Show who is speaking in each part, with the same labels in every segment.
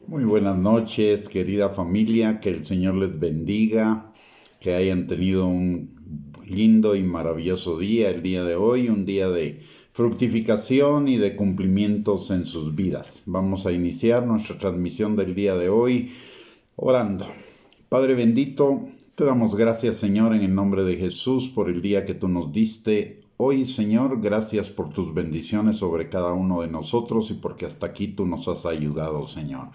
Speaker 1: Muy buenas noches, querida familia, que el Señor les bendiga, que hayan tenido un lindo y maravilloso día el día de hoy, un día de fructificación y de cumplimientos en sus vidas. Vamos a iniciar nuestra transmisión del día de hoy orando. Padre bendito, te damos gracias, Señor, en el nombre de Jesús por el día que tú nos diste. Hoy, Señor, gracias por tus bendiciones sobre cada uno de nosotros y porque hasta aquí tú nos has ayudado, Señor.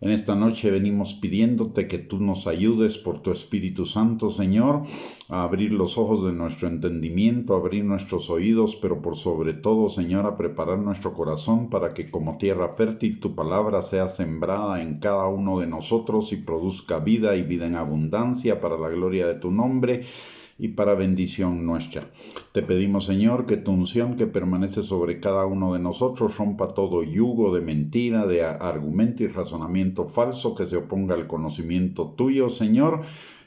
Speaker 1: En esta noche venimos pidiéndote que tú nos ayudes por tu Espíritu Santo, Señor, a abrir los ojos de nuestro entendimiento, a abrir nuestros oídos, pero por sobre todo, Señor, a preparar nuestro corazón para que como tierra fértil tu palabra sea sembrada en cada uno de nosotros y produzca vida y vida en abundancia para la gloria de tu nombre y para bendición nuestra. Te pedimos, Señor, que tu unción que permanece sobre cada uno de nosotros rompa todo yugo de mentira, de argumento y razonamiento falso que se oponga al conocimiento tuyo, Señor,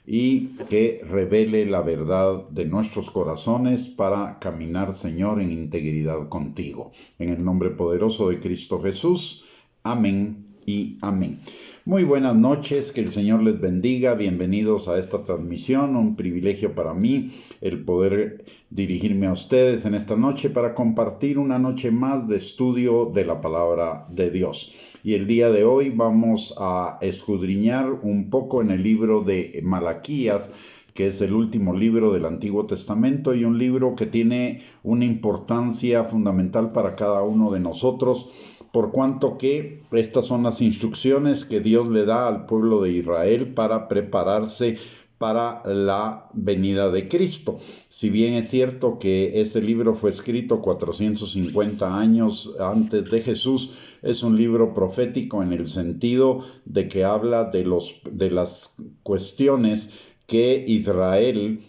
Speaker 1: y que revele la verdad de nuestros corazones para caminar, Señor, en integridad contigo. En el nombre poderoso de Cristo Jesús. Amén y amén. Muy buenas noches, que el Señor les bendiga, bienvenidos a esta transmisión, un privilegio para mí el poder dirigirme a ustedes en esta noche para compartir una noche más de estudio de la palabra de Dios. Y el día de hoy vamos a escudriñar un poco en el libro de Malaquías, que es el último libro del Antiguo Testamento y un libro que tiene una importancia fundamental para cada uno de nosotros, por cuanto que estas son las instrucciones que Dios le da al pueblo de Israel para prepararse para la venida de Cristo. Si bien es cierto que este libro fue escrito 450 años antes de Jesús, es un libro profético en el sentido de que habla de las cuestiones que Israel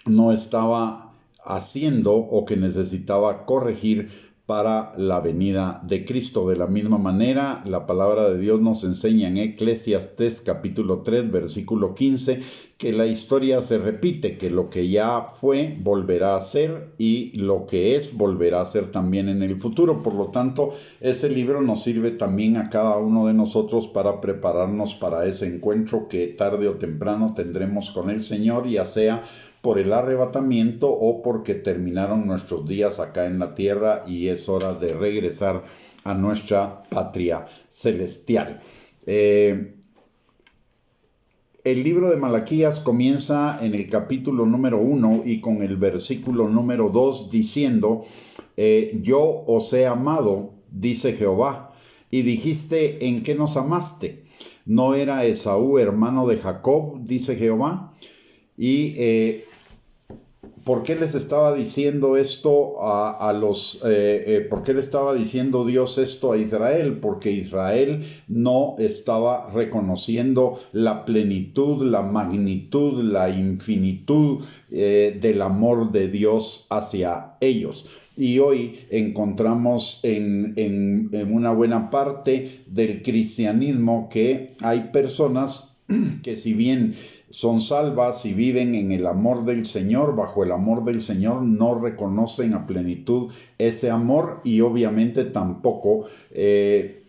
Speaker 1: no estaba haciendo o que necesitaba corregir para la venida de Cristo. De la misma manera, la palabra de Dios nos enseña en Eclesiastés capítulo 3, versículo 15, que la historia se repite, que lo que ya fue volverá a ser y lo que es volverá a ser también en el futuro. Por lo tanto, ese libro nos sirve también a cada uno de nosotros para prepararnos para ese encuentro que tarde o temprano tendremos con el Señor, ya sea por el arrebatamiento o porque terminaron nuestros días acá en la tierra y es hora de regresar a nuestra patria celestial. El libro de Malaquías comienza en el capítulo número 1 y con el versículo número 2 diciendo, yo os he amado, dice Jehová, y dijiste, ¿en qué nos amaste? ¿No era Esaú hermano de Jacob? Dice Jehová. Y ¿por qué les estaba diciendo esto por qué le estaba diciendo Dios esto a Israel? Porque Israel no estaba reconociendo la plenitud, la magnitud, la infinitud del amor de Dios hacia ellos. Y hoy encontramos en una buena parte del cristianismo que hay personas que, si bien son salvas y viven en el amor del Señor, bajo el amor del Señor, no reconocen a plenitud ese amor y obviamente tampoco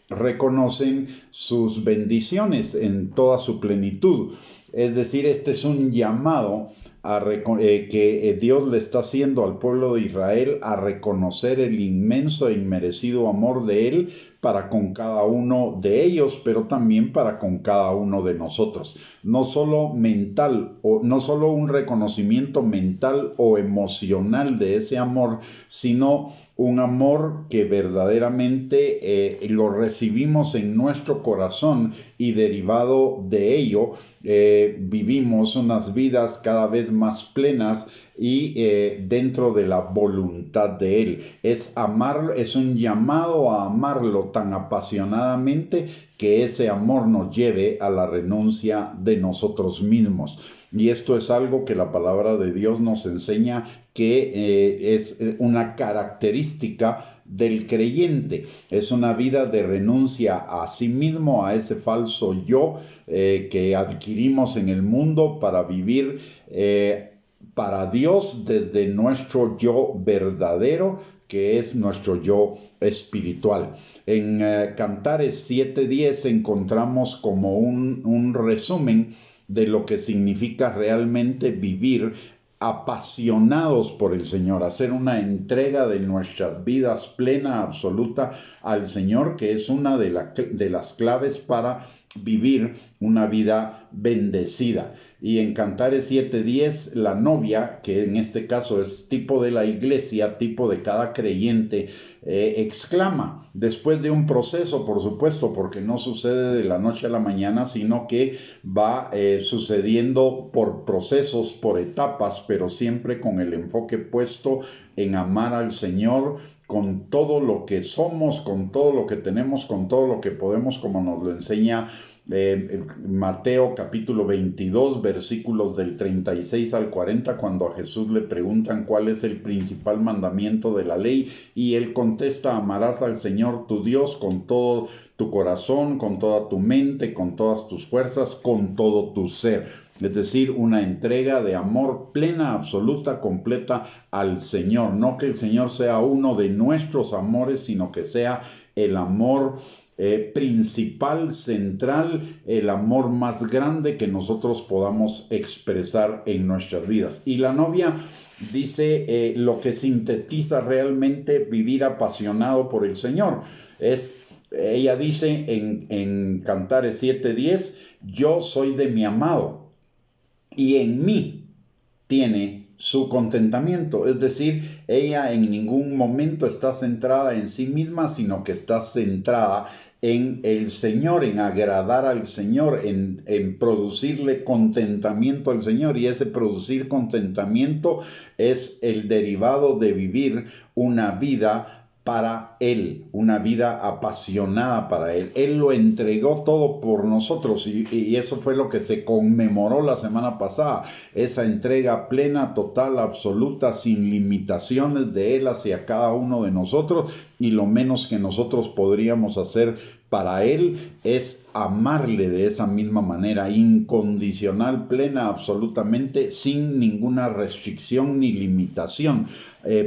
Speaker 1: reconocen sus bendiciones en toda su plenitud. Es decir, este es un llamado que Dios le está haciendo al pueblo de Israel a reconocer el inmenso e inmerecido amor de Él para con cada uno de ellos, pero también para con cada uno de nosotros. No solo un reconocimiento mental o emocional de ese amor, sino un amor que verdaderamente lo recibimos en nuestro corazón y derivado de ello vivimos unas vidas cada vez más plenas y dentro de la voluntad de Él. Es un llamado a amarlo tan apasionadamente que ese amor nos lleve a la renuncia de nosotros mismos. Y esto es algo que la palabra de Dios nos enseña que es una característica del creyente. Es una vida de renuncia a sí mismo, a ese falso yo que adquirimos en el mundo para vivir para Dios desde nuestro yo verdadero, que es nuestro yo espiritual. En Cantares 7:10 encontramos como un resumen de lo que significa realmente vivir apasionados por el Señor, hacer una entrega de nuestras vidas plena, absoluta al Señor, que es una de las claves para vivir una vida bendecida. Y en Cantares 7:10, la novia, que en este caso es tipo de la iglesia, tipo de cada creyente, exclama, después de un proceso, por supuesto, porque no sucede de la noche a la mañana, sino que va sucediendo por procesos, por etapas, pero siempre con el enfoque puesto en amar al Señor con todo lo que somos, con todo lo que tenemos, con todo lo que podemos, como nos lo enseña Mateo capítulo 22, versículos del 36 al 40, cuando a Jesús le preguntan cuál es el principal mandamiento de la ley, y él contesta: amarás al Señor tu Dios con todo tu corazón, con toda tu mente, con todas tus fuerzas, con todo tu ser. Es decir, una entrega de amor plena, absoluta, completa al Señor. No que el Señor sea uno de nuestros amores, sino que sea el amor principal, central, el amor más grande que nosotros podamos expresar en nuestras vidas. Y la novia dice lo que sintetiza realmente vivir apasionado por el Señor. Ella dice en Cantares 7:10, yo soy de mi amado y en mí tiene su contentamiento. Es decir, ella en ningún momento está centrada en sí misma, sino que está centrada en el Señor, en agradar al Señor, en producirle contentamiento al Señor. Y ese producir contentamiento es el derivado de vivir una vida para Él, una vida apasionada para Él. Él lo entregó todo por nosotros y eso fue lo que se conmemoró la semana pasada, esa entrega plena, total, absoluta, sin limitaciones de Él hacia cada uno de nosotros, y lo menos que nosotros podríamos hacer para Él es amarle de esa misma manera, incondicional, plena, absolutamente, sin ninguna restricción ni limitación,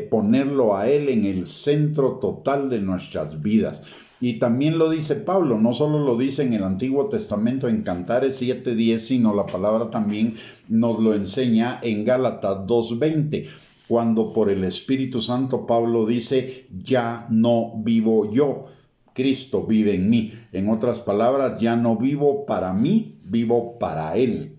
Speaker 1: ponerlo a Él en el centro total de nuestras vidas. Y también lo dice Pablo, no solo lo dice en el Antiguo Testamento en Cantares 7:10, sino la palabra también nos lo enseña en Gálatas 2:20. Cuando por el Espíritu Santo Pablo dice, ya no vivo yo, Cristo vive en mí. En otras palabras, ya no vivo para mí, vivo para Él.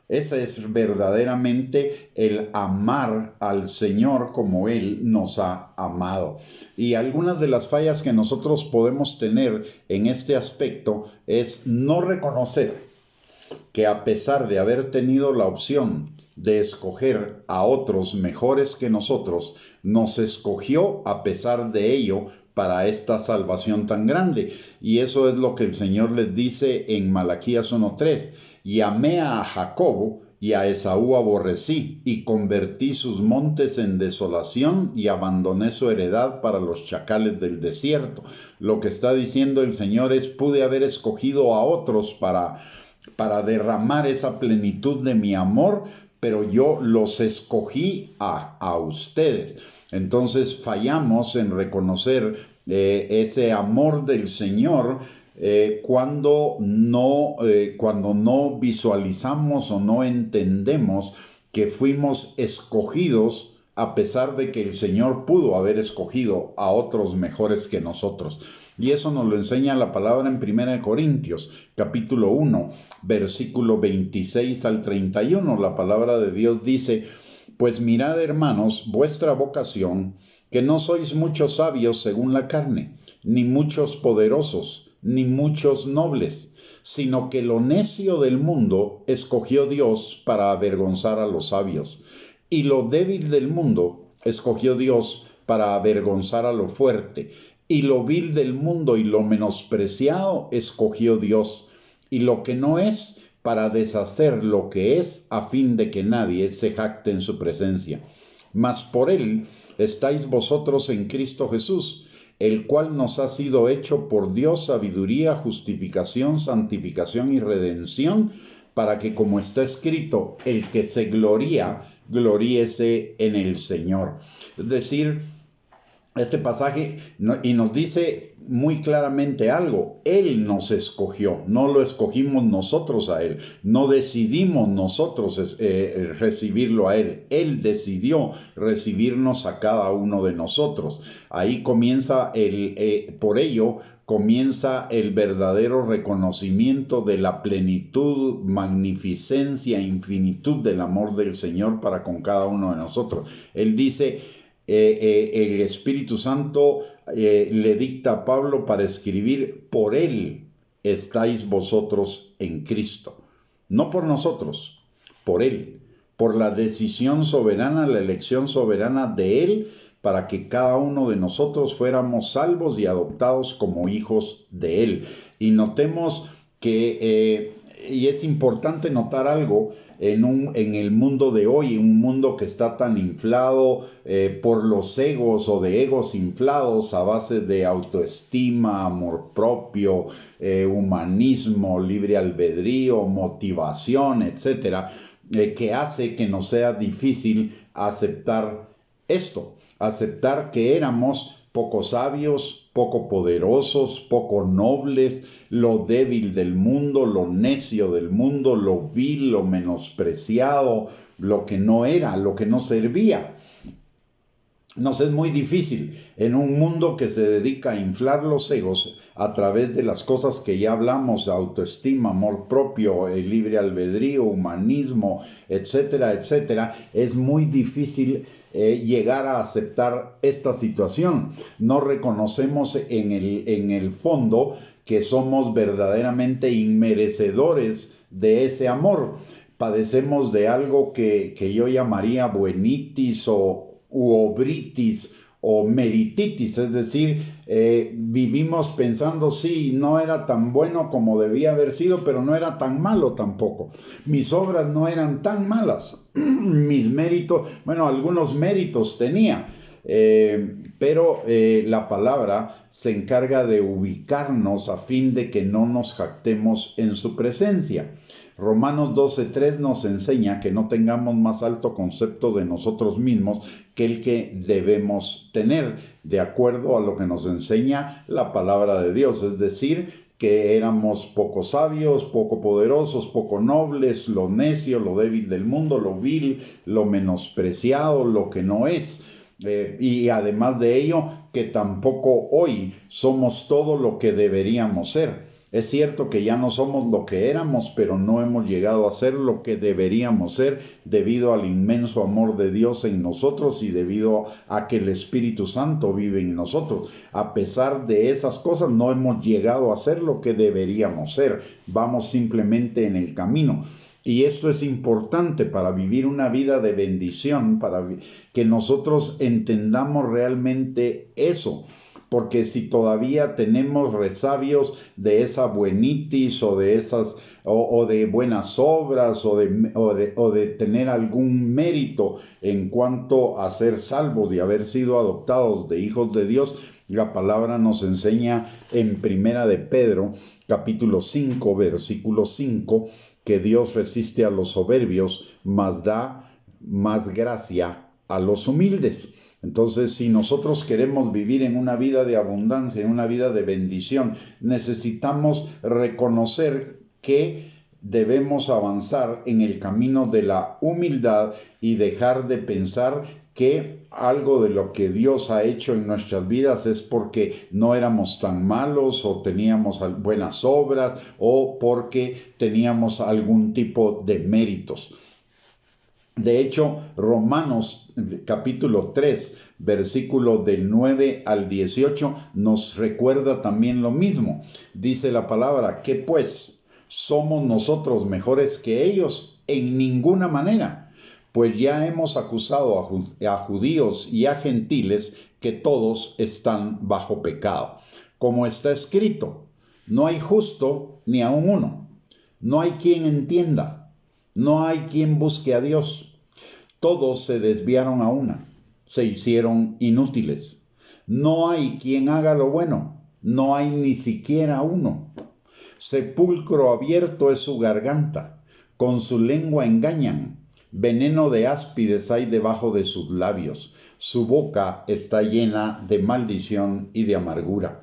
Speaker 1: Ese es verdaderamente el amar al Señor como Él nos ha amado. Y algunas de las fallas que nosotros podemos tener en este aspecto es no reconocer que a pesar de haber tenido la opción de escoger a otros mejores que nosotros, nos escogió a pesar de ello para esta salvación tan grande. Y eso es lo que el Señor les dice en Malaquías 1:3. Y amé a Jacob y a Esaú aborrecí, y convertí sus montes en desolación, y abandoné su heredad para los chacales del desierto. Lo que está diciendo el Señor es, pude haber escogido a otros para derramar esa plenitud de mi amor, pero yo los escogí a ustedes. Entonces fallamos en reconocer ese amor del Señor cuando no visualizamos o no entendemos que fuimos escogidos a pesar de que el Señor pudo haber escogido a otros mejores que nosotros. Y eso nos lo enseña la palabra en 1 Corintios, capítulo 1, versículo 26 al 31. La palabra de Dios dice, pues mirad, hermanos, vuestra vocación, que no sois muchos sabios según la carne, ni muchos poderosos, ni muchos nobles, sino que lo necio del mundo escogió Dios para avergonzar a los sabios, y lo débil del mundo escogió Dios para avergonzar a lo fuerte, y lo vil del mundo y lo menospreciado escogió Dios, y lo que no es, para deshacer lo que es, a fin de que nadie se jacte en su presencia. Mas por él estáis vosotros en Cristo Jesús, el cual nos ha sido hecho por Dios sabiduría, justificación, santificación y redención, para que, como está escrito, el que se gloría, gloríese en el Señor. Es decir, este pasaje y nos dice muy claramente algo. Él nos escogió, no lo escogimos nosotros a Él, no decidimos nosotros recibirlo a Él. Él decidió recibirnos a cada uno de nosotros. Ahí comienza por ello comienza el verdadero reconocimiento de la plenitud, magnificencia, infinitud del amor del Señor para con cada uno de nosotros. Él dice, el Espíritu Santo le dicta a Pablo para escribir: por Él estáis vosotros en Cristo. No por nosotros, por Él, por la decisión soberana, la elección soberana de Él, para que cada uno de nosotros fuéramos salvos y adoptados como hijos de Él. Y notemos que, y es importante notar algo, en el mundo de hoy, un mundo que está tan inflado por los egos o de egos inflados a base de autoestima, amor propio, humanismo, libre albedrío, motivación, etcétera, que hace que nos sea difícil aceptar esto, aceptar que éramos poco sabios, poco poderosos, poco nobles, lo débil del mundo, lo necio del mundo, lo vil, lo menospreciado, lo que no era, lo que no servía. Nos es muy difícil en un mundo que se dedica a inflar los egos a través de las cosas que ya hablamos: autoestima, amor propio, el libre albedrío, humanismo, etcétera, etcétera. Es muy difícil llegar a aceptar esta situación. No reconocemos en el fondo que somos verdaderamente inmerecedores de ese amor. Padecemos de algo que yo llamaría buenitis u obritis o merititis, es decir, vivimos pensando: sí, no era tan bueno como debía haber sido, pero no era tan malo tampoco. Mis obras no eran tan malas. Mis méritos, bueno, algunos méritos tenía, pero la palabra se encarga de ubicarnos a fin de que no nos jactemos en su presencia. Romanos 12:3 nos enseña que no tengamos más alto concepto de nosotros mismos que el que debemos tener, de acuerdo a lo que nos enseña la palabra de Dios. Es decir, que éramos poco sabios, poco poderosos, poco nobles, lo necio, lo débil del mundo, lo vil, lo menospreciado, lo que no es. Y además de ello, que tampoco hoy somos todo lo que deberíamos ser. Es cierto que ya no somos lo que éramos, pero no hemos llegado a ser lo que deberíamos ser debido al inmenso amor de Dios en nosotros y debido a que el Espíritu Santo vive en nosotros. A pesar de esas cosas, no hemos llegado a ser lo que deberíamos ser. Vamos simplemente en el camino. Y esto es importante para vivir una vida de bendición, para que nosotros entendamos realmente eso. Porque si todavía tenemos resabios de esa buenitis o de esas o de buenas obras o de tener algún mérito en cuanto a ser salvos y haber sido adoptados de hijos de Dios, la palabra nos enseña en Primera de Pedro, capítulo 5, versículo 5, que Dios resiste a los soberbios, mas da más gracia a los humildes. Entonces, si nosotros queremos vivir en una vida de abundancia, en una vida de bendición, necesitamos reconocer que debemos avanzar en el camino de la humildad y dejar de pensar que algo de lo que Dios ha hecho en nuestras vidas es porque no éramos tan malos o teníamos buenas obras o porque teníamos algún tipo de méritos. De hecho, Romanos capítulo 3, versículo del 9 al 18, nos recuerda también lo mismo. Dice la palabra: ¿qué pues? ¿Somos nosotros mejores que ellos? En ninguna manera. Pues ya hemos acusado a judíos y a gentiles que todos están bajo pecado. Como está escrito: no hay justo ni aun uno. No hay quien entienda. No hay quien busque a Dios. Todos se desviaron a una, se hicieron inútiles. No hay quien haga lo bueno, no hay ni siquiera uno. Sepulcro abierto es su garganta, con su lengua engañan, veneno de áspides hay debajo de sus labios, su boca está llena de maldición y de amargura.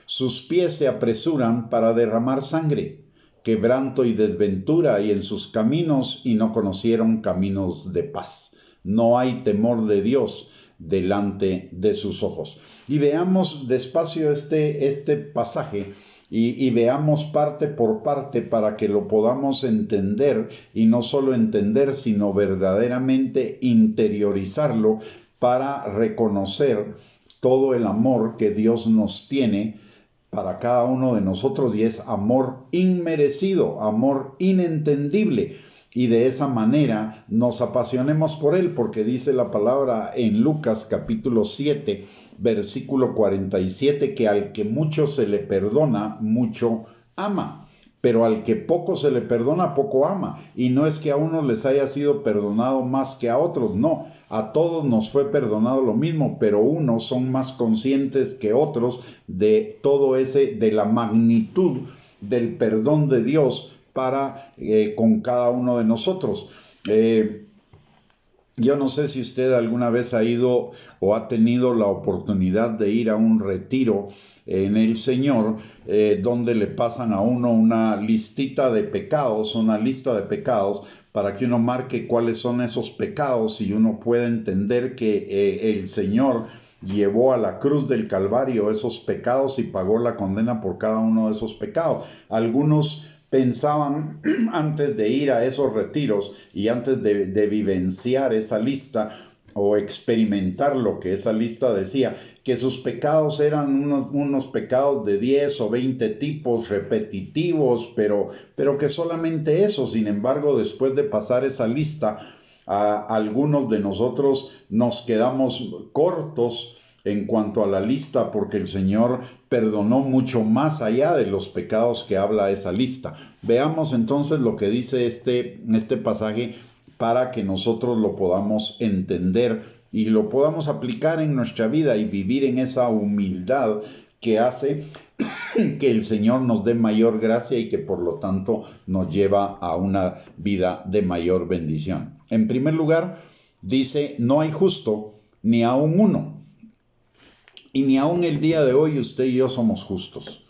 Speaker 1: Sus pies se apresuran para derramar sangre, quebranto y desventura hay en sus caminos y no conocieron caminos de paz. No hay temor de Dios delante de sus ojos. Y veamos despacio este pasaje y veamos parte por parte para que lo podamos entender, y no solo entender, sino verdaderamente interiorizarlo para reconocer todo el amor que Dios nos tiene para cada uno de nosotros, y es amor inmerecido, amor inentendible, y de esa manera nos apasionemos por Él, porque dice la palabra en Lucas capítulo 7, versículo 47, que al que mucho se le perdona, mucho ama. Pero al que poco se le perdona, poco ama. Y no es que a unos les haya sido perdonado más que a otros, no. A todos nos fue perdonado lo mismo, pero unos son más conscientes que otros de todo de la magnitud del perdón de Dios para con cada uno de nosotros. Yo no sé si usted alguna vez ha ido o ha tenido la oportunidad de ir a un retiro en el Señor, donde le pasan a uno una lista de pecados, para que uno marque cuáles son esos pecados y uno pueda entender que el Señor llevó a la cruz del Calvario esos pecados y pagó la condena por cada uno de esos pecados. Algunos pensaban antes de ir a esos retiros y antes de vivenciar esa lista o experimentar lo que esa lista decía, que sus pecados eran unos pecados de 10 o 20 tipos repetitivos, pero que solamente eso. Sin embargo, después de pasar esa lista, algunos de nosotros nos quedamos cortos en cuanto a la lista, porque el Señor perdonó mucho más allá de los pecados que habla esa lista. Veamos entonces lo que dice este pasaje para que nosotros lo podamos entender y lo podamos aplicar en nuestra vida y vivir en esa humildad que hace que el Señor nos dé mayor gracia y que por lo tanto nos lleva a una vida de mayor bendición. En primer lugar, dice, no hay justo ni aun uno. Y ni aun el día de hoy usted y yo somos justos,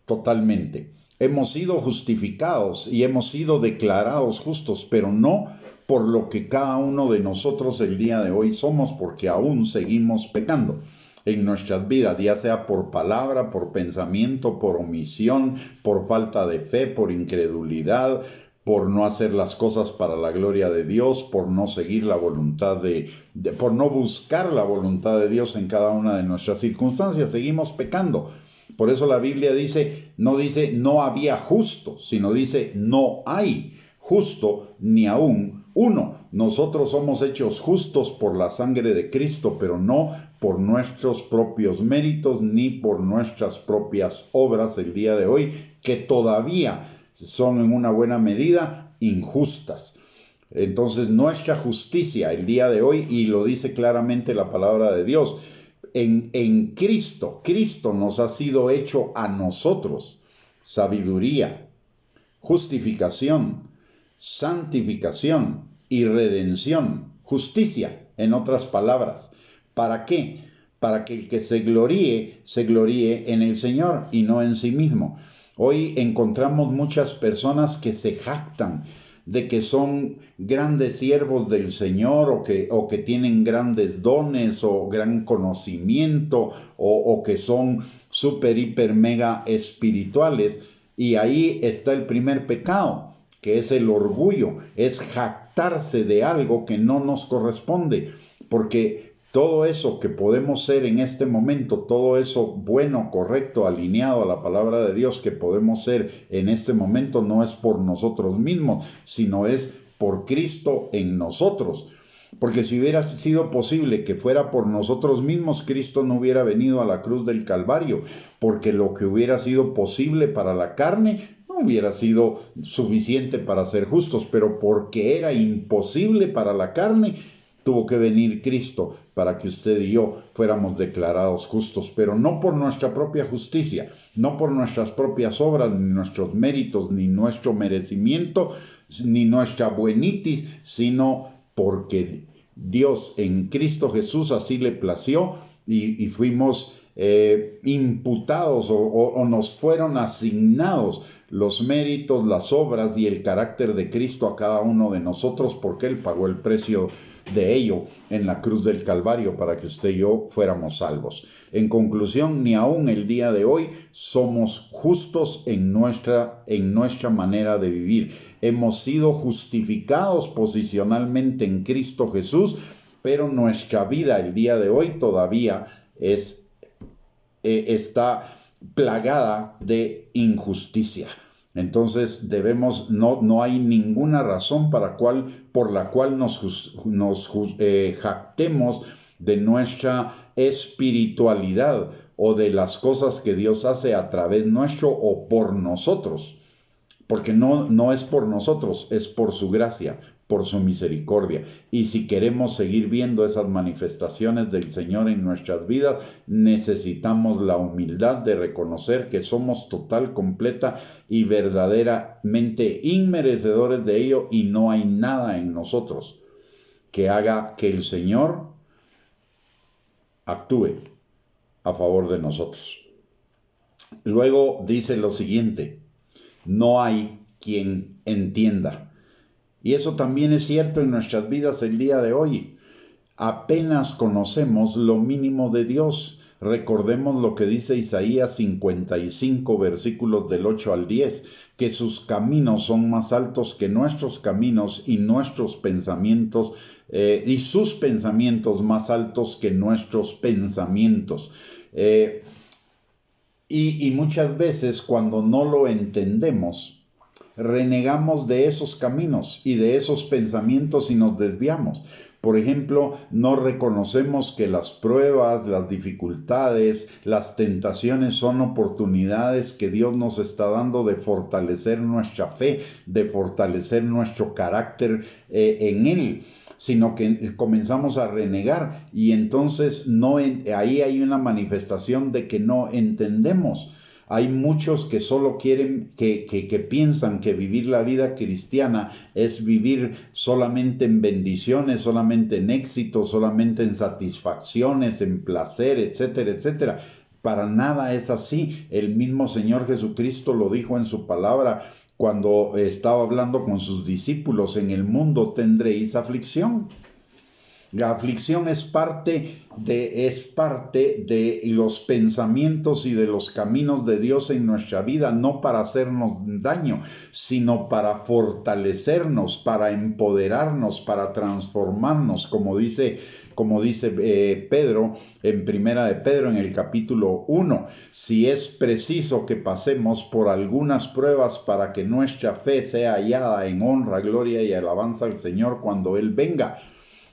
Speaker 1: totalmente. Hemos sido justificados y hemos sido declarados justos, pero no por lo que cada uno de nosotros el día de hoy somos, porque aún seguimos pecando en nuestras vidas, ya sea por palabra, por pensamiento, por omisión, por falta de fe, por incredulidad, por no hacer las cosas para la gloria de Dios, por no seguir la voluntad por no buscar la voluntad de Dios en cada una de nuestras circunstancias. Seguimos pecando. Por eso la Biblia no dice no había justo, sino dice no hay justo ni aún uno. Nosotros somos hechos justos por la sangre de Cristo, pero no por nuestros propios méritos ni por nuestras propias obras el día de hoy, que todavía son en una buena medida injustas. Entonces nuestra justicia el día de hoy, y lo dice claramente la palabra de Dios, en Cristo nos ha sido hecho a nosotros sabiduría, justificación, santificación y redención, justicia, en otras palabras. ¿Para qué? Para que el que se gloríe en el Señor y no en sí mismo. Hoy encontramos muchas personas que se jactan de que son grandes siervos del Señor o que tienen grandes dones o gran conocimiento o que son súper, hiper, mega espirituales. Y ahí está el primer pecado, que es el orgullo, es jactarse de algo que no nos corresponde, porque todo eso que podemos ser en este momento, todo eso bueno, correcto, alineado a la palabra de Dios que podemos ser en este momento, no es por nosotros mismos, sino es por Cristo en nosotros. Porque si hubiera sido posible que fuera por nosotros mismos, Cristo no hubiera venido a la cruz del Calvario, porque lo que hubiera sido posible para la carne no hubiera sido suficiente para ser justos, pero porque era imposible para la carne, tuvo que venir Cristo para que usted y yo fuéramos declarados justos, pero no por nuestra propia justicia, no por nuestras propias obras, ni nuestros méritos, ni nuestro merecimiento, ni nuestra buenitis, sino porque Dios en Cristo Jesús así le plació y fuimos imputados o nos fueron asignados los méritos, las obras y el carácter de Cristo a cada uno de nosotros, porque Él pagó el precio de ello en la cruz del Calvario para que usted y yo fuéramos salvos. En conclusión, ni aún el día de hoy somos justos en nuestra manera de vivir. Hemos sido justificados posicionalmente en Cristo Jesús, pero nuestra vida el día de hoy todavía está plagada de injusticia. Entonces no hay ninguna razón por la cual nos jactemos de nuestra espiritualidad o de las cosas que Dios hace a través nuestro o por nosotros. Porque no es por nosotros, es por su gracia, por su misericordia. Y si queremos seguir viendo esas manifestaciones del Señor en nuestras vidas, necesitamos la humildad de reconocer que somos total, completa y verdaderamente inmerecedores de ello, y no hay nada en nosotros que haga que el Señor actúe a favor de nosotros. Luego dice lo siguiente: no hay quien entienda. Y eso también es cierto en nuestras vidas el día de hoy. Apenas conocemos lo mínimo de Dios. Recordemos lo que dice Isaías 55, versículos del 8 al 10, que sus caminos son más altos que nuestros caminos y nuestros pensamientos, y sus pensamientos más altos que nuestros pensamientos. Y muchas veces cuando no lo entendemos, renegamos de esos caminos y de esos pensamientos y nos desviamos. Por ejemplo, no reconocemos que las pruebas, las dificultades, las tentaciones son oportunidades que Dios nos está dando de fortalecer nuestra fe, de fortalecer nuestro carácter en Él, sino que comenzamos a renegar y entonces ahí hay una manifestación de que no entendemos. Hay muchos que solo quieren, que piensan que vivir la vida cristiana es vivir solamente en bendiciones, solamente en éxito, solamente en satisfacciones, en placer, etcétera, etcétera. Para nada es así. El mismo Señor Jesucristo lo dijo en su palabra cuando estaba hablando con sus discípulos: en el mundo tendréis aflicción. La aflicción es parte de los pensamientos y de los caminos de Dios en nuestra vida, no para hacernos daño, sino para fortalecernos, para empoderarnos, para transformarnos, como dice Pedro en Primera de Pedro en el capítulo 1. Si es preciso que pasemos por algunas pruebas para que nuestra fe sea hallada en honra, gloria y alabanza al Señor cuando Él venga.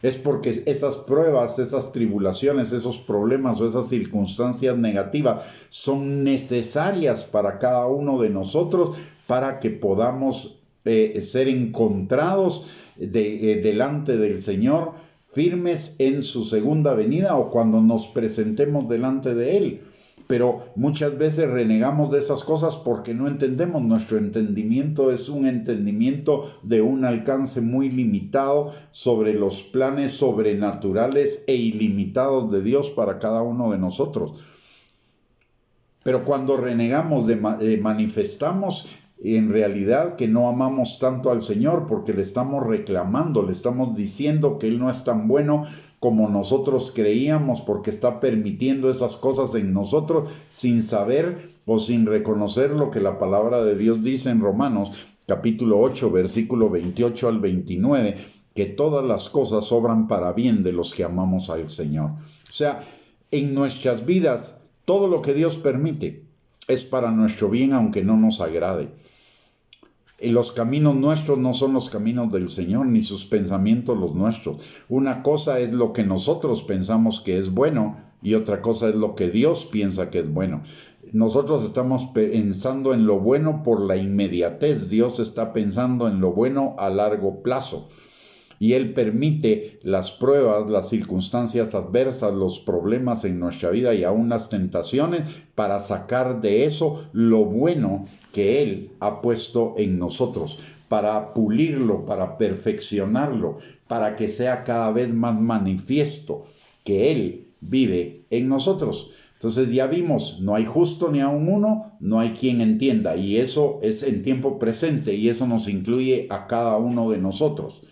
Speaker 1: Es porque esas pruebas, esas tribulaciones, esos problemas o esas circunstancias negativas son necesarias para cada uno de nosotros para que podamos ser encontrados delante del Señor, firmes en su segunda venida o cuando nos presentemos delante de Él. Pero muchas veces renegamos de esas cosas porque no entendemos. Nuestro entendimiento es un entendimiento de un alcance muy limitado sobre los planes sobrenaturales e ilimitados de Dios para cada uno de nosotros. Pero cuando renegamos, manifestamos en realidad que no amamos tanto al Señor, porque le estamos reclamando, le estamos diciendo que Él no es tan bueno como nosotros creíamos, porque está permitiendo esas cosas en nosotros sin saber o sin reconocer lo que la palabra de Dios dice en Romanos capítulo 8, versículo 28 al 29, que todas las cosas obran para bien de los que amamos al Señor. O sea, en nuestras vidas, todo lo que Dios permite es para nuestro bien, aunque no nos agrade. Los caminos nuestros no son los caminos del Señor, ni sus pensamientos los nuestros. Una cosa es lo que nosotros pensamos que es bueno y otra cosa es lo que Dios piensa que es bueno. Nosotros estamos pensando en lo bueno por la inmediatez. Dios está pensando en lo bueno a largo plazo. Y Él permite las pruebas, las circunstancias adversas, los problemas en nuestra vida y aún las tentaciones para sacar de eso lo bueno que Él ha puesto en nosotros, para pulirlo, para perfeccionarlo, para que sea cada vez más manifiesto que Él vive en nosotros. Entonces ya vimos, no hay justo ni aun uno, no hay quien entienda, y eso es en tiempo presente, y eso nos incluye a cada uno de nosotros.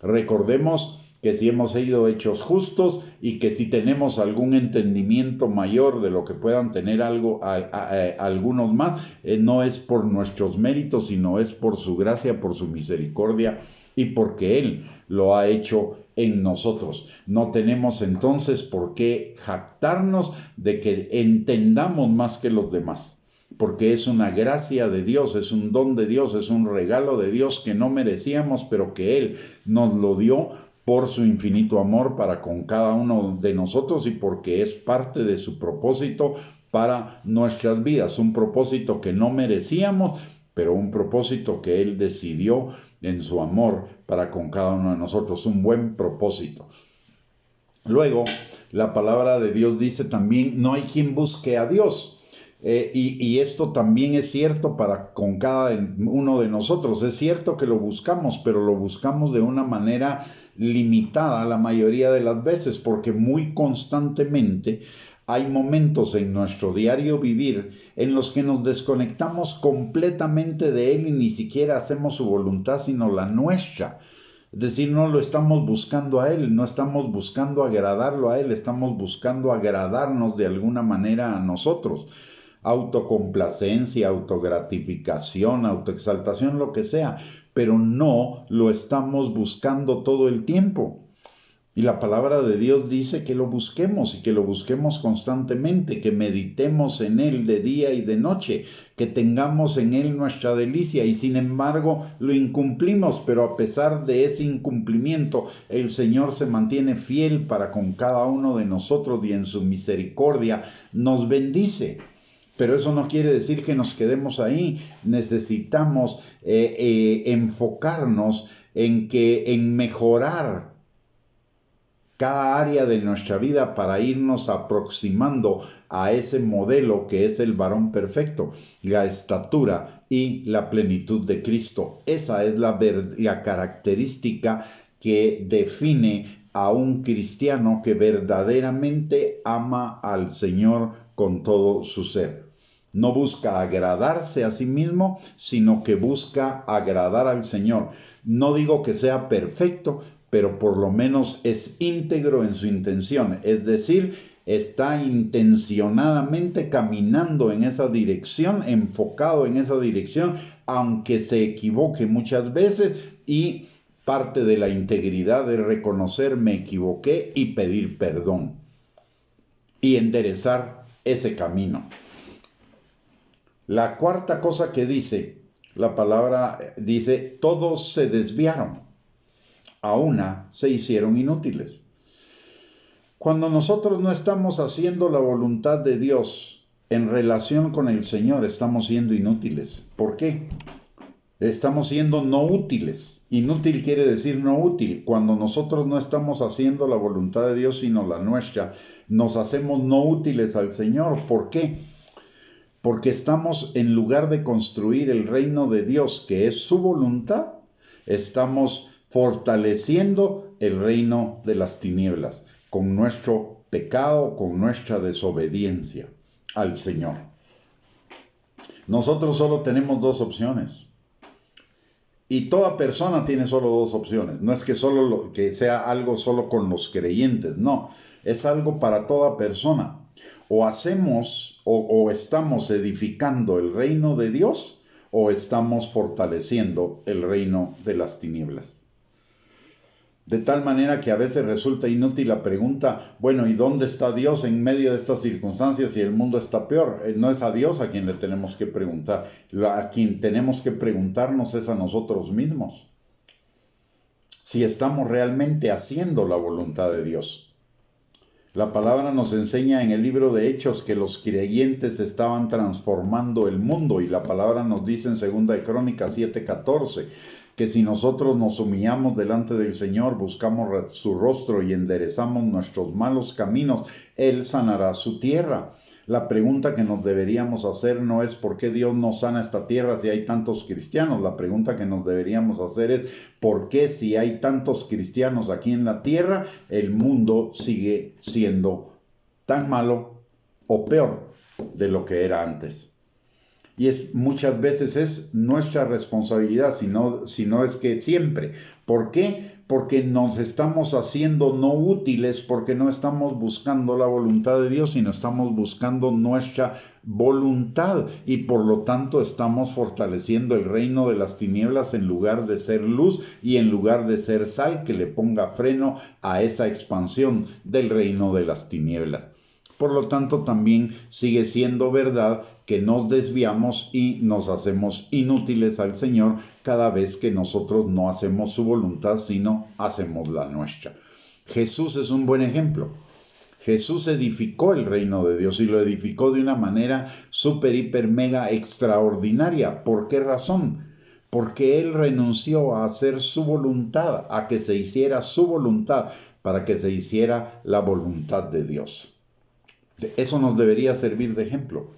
Speaker 1: Recordemos que si hemos sido hechos justos y que si tenemos algún entendimiento mayor de lo que puedan tener algunos más, no es por nuestros méritos, sino es por su gracia, por su misericordia y porque Él lo ha hecho en nosotros. No tenemos entonces por qué jactarnos de que entendamos más que los demás, porque es una gracia de Dios, es un don de Dios, es un regalo de Dios que no merecíamos, pero que Él nos lo dio por su infinito amor para con cada uno de nosotros y porque es parte de su propósito para nuestras vidas, un propósito que no merecíamos, pero un propósito que Él decidió en su amor para con cada uno de nosotros, un buen propósito. Luego, la palabra de Dios dice también, no hay quien busque a Dios. Y esto también es cierto para con cada uno de nosotros. Es cierto que lo buscamos, pero lo buscamos de una manera limitada la mayoría de las veces, porque muy constantemente hay momentos en nuestro diario vivir en los que nos desconectamos completamente de Él y ni siquiera hacemos su voluntad, sino la nuestra. Es decir, no lo estamos buscando a Él, no estamos buscando agradarlo a Él, estamos buscando agradarnos de alguna manera a nosotros. Autocomplacencia, autogratificación, autoexaltación, lo que sea, pero no lo estamos buscando todo el tiempo. Y la palabra de Dios dice que lo busquemos y que lo busquemos constantemente, que meditemos en Él de día y de noche, que tengamos en Él nuestra delicia y sin embargo lo incumplimos, pero a pesar de ese incumplimiento, el Señor se mantiene fiel para con cada uno de nosotros y en su misericordia nos bendice. Pero eso no quiere decir que nos quedemos ahí. Necesitamos enfocarnos en mejorar cada área de nuestra vida para irnos aproximando a ese modelo que es el varón perfecto, la estatura y la plenitud de Cristo. Esa es la característica que define a un cristiano que verdaderamente ama al Señor con todo su ser. No busca agradarse a sí mismo, sino que busca agradar al Señor. No digo que sea perfecto, pero por lo menos es íntegro en su intención. Es decir, está intencionadamente caminando en esa dirección, enfocado en esa dirección, aunque se equivoque muchas veces, y parte de la integridad es reconocer me equivoqué y pedir perdón y enderezar ese camino. La cuarta cosa que dice, la palabra dice, todos se desviaron, a una se hicieron inútiles. Cuando nosotros no estamos haciendo la voluntad de Dios en relación con el Señor, estamos siendo inútiles. ¿Por qué? Estamos siendo no útiles. Inútil quiere decir no útil. Cuando nosotros no estamos haciendo la voluntad de Dios, sino la nuestra, nos hacemos no útiles al Señor. ¿Por qué? Porque estamos, en lugar de construir el reino de Dios, que es su voluntad, estamos fortaleciendo el reino de las tinieblas, con nuestro pecado, con nuestra desobediencia al Señor. Nosotros solo tenemos dos opciones. Y toda persona tiene solo dos opciones. No es que sea algo solo con los creyentes, no. Es algo para toda persona. O hacemos o estamos edificando el reino de Dios o estamos fortaleciendo el reino de las tinieblas. De tal manera que a veces resulta inútil la pregunta, bueno, ¿y dónde está Dios en medio de estas circunstancias si el mundo está peor? No es a Dios a quien le tenemos que preguntar, a quien tenemos que preguntarnos es a nosotros mismos. Si estamos realmente haciendo la voluntad de Dios. La palabra nos enseña en el libro de Hechos que los creyentes estaban transformando el mundo y la palabra nos dice en 2 de Crónicas 7:14 que si nosotros nos humillamos delante del Señor, buscamos su rostro y enderezamos nuestros malos caminos, Él sanará su tierra. La pregunta que nos deberíamos hacer no es por qué Dios no sana esta tierra si hay tantos cristianos. La pregunta que nos deberíamos hacer es por qué si hay tantos cristianos aquí en la tierra, el mundo sigue siendo tan malo o peor de lo que era antes. Y muchas veces es nuestra responsabilidad, si no es que siempre. ¿Por qué? Porque nos estamos haciendo no útiles, porque no estamos buscando la voluntad de Dios, sino estamos buscando nuestra voluntad. Y por lo tanto estamos fortaleciendo el reino de las tinieblas en lugar de ser luz y en lugar de ser sal que le ponga freno a esa expansión del reino de las tinieblas. Por lo tanto, también sigue siendo verdad que nos desviamos y nos hacemos inútiles al Señor cada vez que nosotros no hacemos su voluntad, sino hacemos la nuestra. Jesús es un buen ejemplo. Jesús edificó el reino de Dios y lo edificó de una manera súper, hiper, mega extraordinaria. ¿Por qué razón? Porque Él renunció a hacer su voluntad, a que se hiciera su voluntad, para que se hiciera la voluntad de Dios. Eso nos debería servir de ejemplo.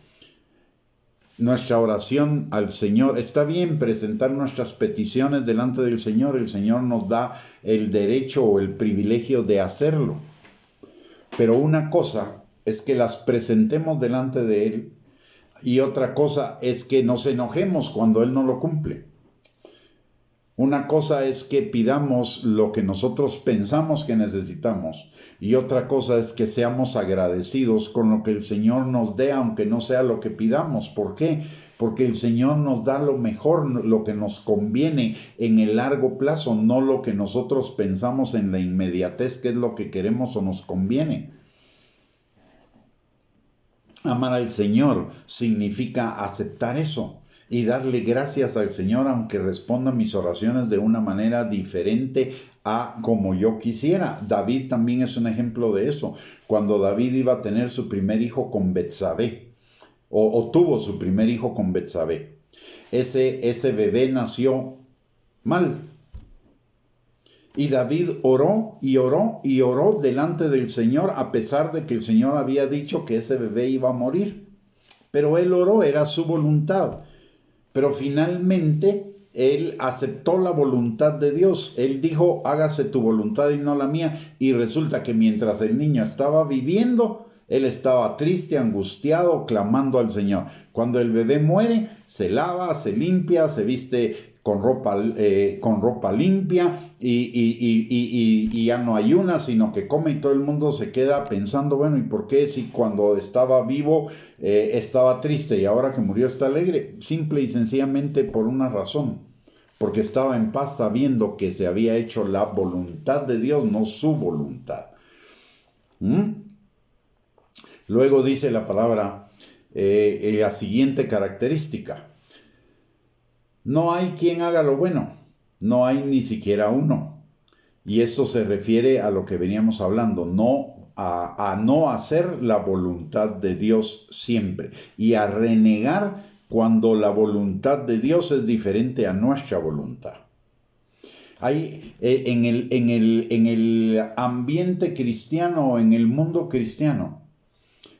Speaker 1: Nuestra oración al Señor, está bien presentar nuestras peticiones delante del Señor, el Señor nos da el derecho o el privilegio de hacerlo. Pero una cosa es que las presentemos delante de Él y otra cosa es que nos enojemos cuando Él no lo cumple. Una cosa es que pidamos lo que nosotros pensamos que necesitamos y otra cosa es que seamos agradecidos con lo que el Señor nos dé, aunque no sea lo que pidamos. ¿Por qué? Porque el Señor nos da lo mejor, lo que nos conviene en el largo plazo, no lo que nosotros pensamos en la inmediatez, que es lo que queremos o nos conviene. Amar al Señor significa aceptar eso y darle gracias al Señor aunque responda mis oraciones de una manera diferente a como yo quisiera. David también es un ejemplo de eso. Cuando David iba a tener su primer hijo con Betsabé, o tuvo su primer hijo con Betsabé, ese bebé nació mal. Y David oró y oró y oró delante del Señor, a pesar de que el Señor había dicho que ese bebé iba a morir. Pero él oró, era su voluntad. Pero finalmente él aceptó la voluntad de Dios. Él dijo, hágase tu voluntad y no la mía. Y resulta que mientras el niño estaba viviendo, él estaba triste, angustiado, clamando al Señor. Cuando el bebé muere, se lava, se limpia, se viste con ropa limpia y ya no ayuna, sino que come y todo el mundo se queda pensando, bueno, ¿y por qué si cuando estaba vivo estaba triste y ahora que murió está alegre? Simple y sencillamente por una razón, porque estaba en paz sabiendo que se había hecho la voluntad de Dios, no su voluntad. Luego dice la palabra la siguiente característica: no hay quien haga lo bueno, no hay ni siquiera uno. Y esto se refiere a lo que veníamos hablando, a no hacer la voluntad de Dios siempre y a renegar cuando la voluntad de Dios es diferente a nuestra voluntad. Hay en el ambiente cristiano o en el mundo cristiano,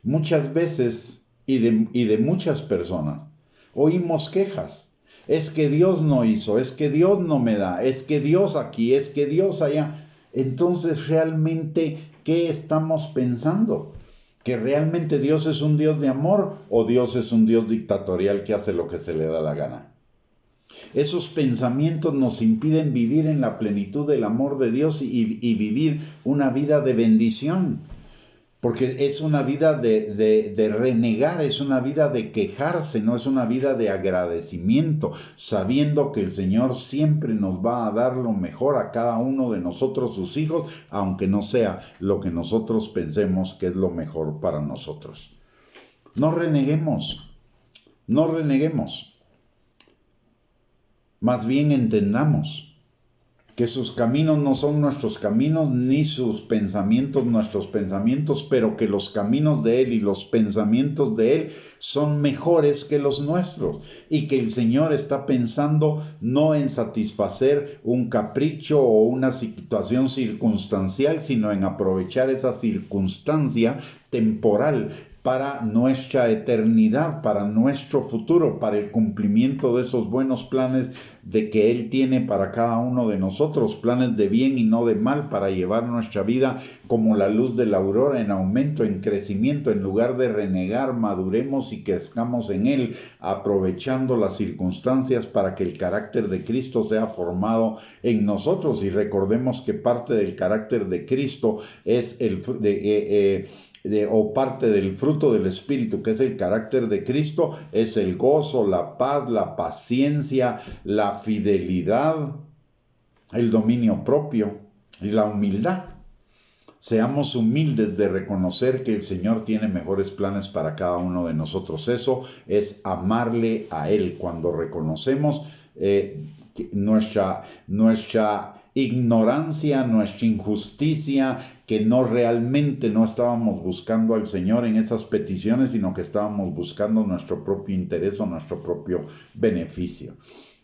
Speaker 1: muchas veces y de muchas personas, oímos quejas. Es que Dios no hizo, es que Dios no me da, es que Dios aquí, es que Dios allá. Entonces, realmente, ¿qué estamos pensando? ¿Que realmente Dios es un Dios de amor o Dios es un Dios dictatorial que hace lo que se le da la gana? Esos pensamientos nos impiden vivir en la plenitud del amor de Dios y vivir una vida de bendición. Porque es una vida de renegar, es una vida de quejarse, no es una vida de agradecimiento, sabiendo que el Señor siempre nos va a dar lo mejor a cada uno de nosotros, sus hijos, aunque no sea lo que nosotros pensemos que es lo mejor para nosotros. No reneguemos, no reneguemos. Más bien entendamos que sus caminos no son nuestros caminos, ni sus pensamientos nuestros pensamientos, pero que los caminos de Él y los pensamientos de Él son mejores que los nuestros, y que el Señor está pensando no en satisfacer un capricho o una situación circunstancial, sino en aprovechar esa circunstancia temporal para nuestra eternidad, para nuestro futuro, para el cumplimiento de esos buenos planes de que Él tiene para cada uno de nosotros, planes de bien y no de mal, para llevar nuestra vida como la luz de la aurora, en aumento, en crecimiento. En lugar de renegar, maduremos y crezcamos en Él, aprovechando las circunstancias para que el carácter de Cristo sea formado en nosotros. Y recordemos que parte del carácter de Cristo es o parte del fruto del Espíritu, que es el carácter de Cristo, es el gozo, la paz, la paciencia, la fidelidad, el dominio propio y la humildad. Seamos humildes de reconocer que el Señor tiene mejores planes para cada uno de nosotros. Eso es amarle a Él. Cuando reconocemos nuestra ignorancia, nuestra injusticia, que realmente no estábamos buscando al Señor en esas peticiones, sino que estábamos buscando nuestro propio interés o nuestro propio beneficio.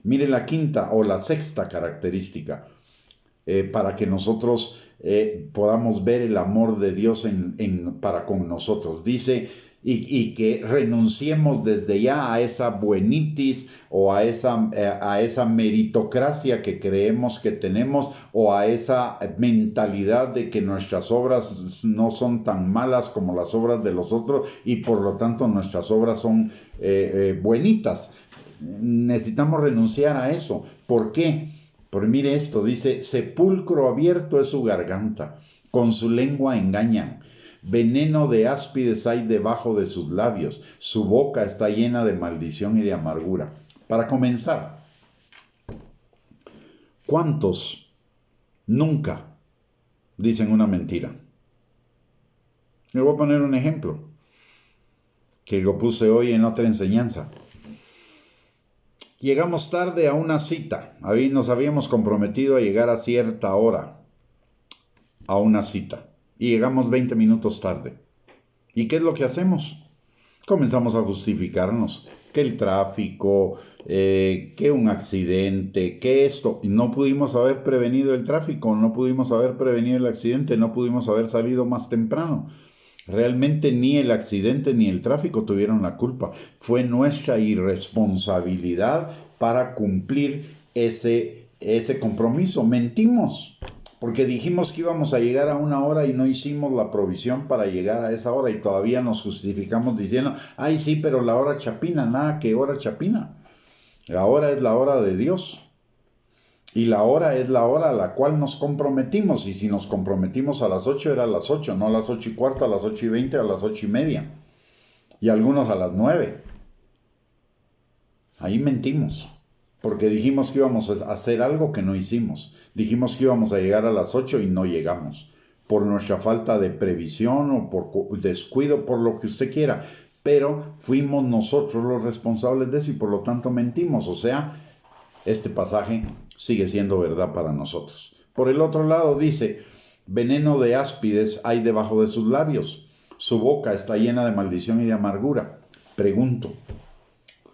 Speaker 1: Mire la quinta o la sexta característica, para que nosotros podamos ver el amor de Dios para con nosotros. Dice, y que renunciemos desde ya a esa buenitis o a esa meritocracia que creemos que tenemos, o a esa mentalidad de que nuestras obras no son tan malas como las obras de los otros y por lo tanto nuestras obras son buenitas. Necesitamos renunciar a eso. ¿Por qué? Porque mire esto, dice, sepulcro abierto es su garganta, con su lengua engañan. Veneno de áspides hay debajo de sus labios, su boca está llena de maldición y de amargura. Para comenzar, ¿cuántos nunca dicen una mentira? Le voy a poner un ejemplo, que lo puse hoy en otra enseñanza. Llegamos tarde a una cita, nos habíamos comprometido a llegar a cierta hora a una cita. Y llegamos 20 minutos tarde. ¿Y qué es lo que hacemos? Comenzamos a justificarnos. Que el tráfico, que un accidente, que esto. Y no pudimos haber prevenido el tráfico, no pudimos haber prevenido el accidente, no pudimos haber salido más temprano. Realmente ni el accidente ni el tráfico tuvieron la culpa. Fue nuestra irresponsabilidad para cumplir ese compromiso. Mentimos. Porque dijimos que íbamos a llegar a una hora y no hicimos la provisión para llegar a esa hora, y todavía nos justificamos diciendo, ay sí, pero la hora chapina. Nada que hora chapina. La hora es la hora de Dios. Y la hora es la hora a la cual nos comprometimos. Y si nos comprometimos a las 8, era a las 8, no a las 8:15, a las 8:20, a las 8:30. Y algunos a las 9. Ahí mentimos. Porque dijimos que íbamos a hacer algo que no hicimos. Dijimos que íbamos a llegar a las 8 y no llegamos. Por nuestra falta de previsión o por descuido, por lo que usted quiera. Pero fuimos nosotros los responsables de eso y por lo tanto mentimos. O sea, este pasaje sigue siendo verdad para nosotros. Por el otro lado dice, veneno de áspides hay debajo de sus labios. Su boca está llena de maldición y de amargura. Pregunto,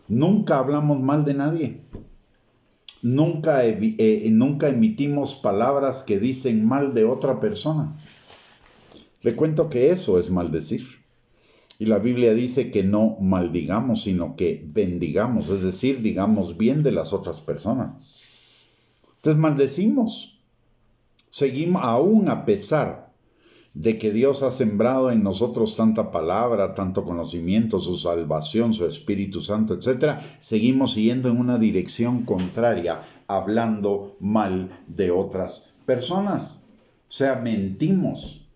Speaker 1: ¿nunca hablamos mal de nadie? Nunca emitimos palabras que dicen mal de otra persona. Le cuento que eso es maldecir. Y la Biblia dice que no maldigamos, sino que bendigamos, es decir, digamos bien de las otras personas. Entonces maldecimos. Seguimos, aún a pesar de que Dios ha sembrado en nosotros tanta palabra, tanto conocimiento, su salvación, su Espíritu Santo, etc., seguimos yendo en una dirección contraria, hablando mal de otras personas. O sea, mentimos,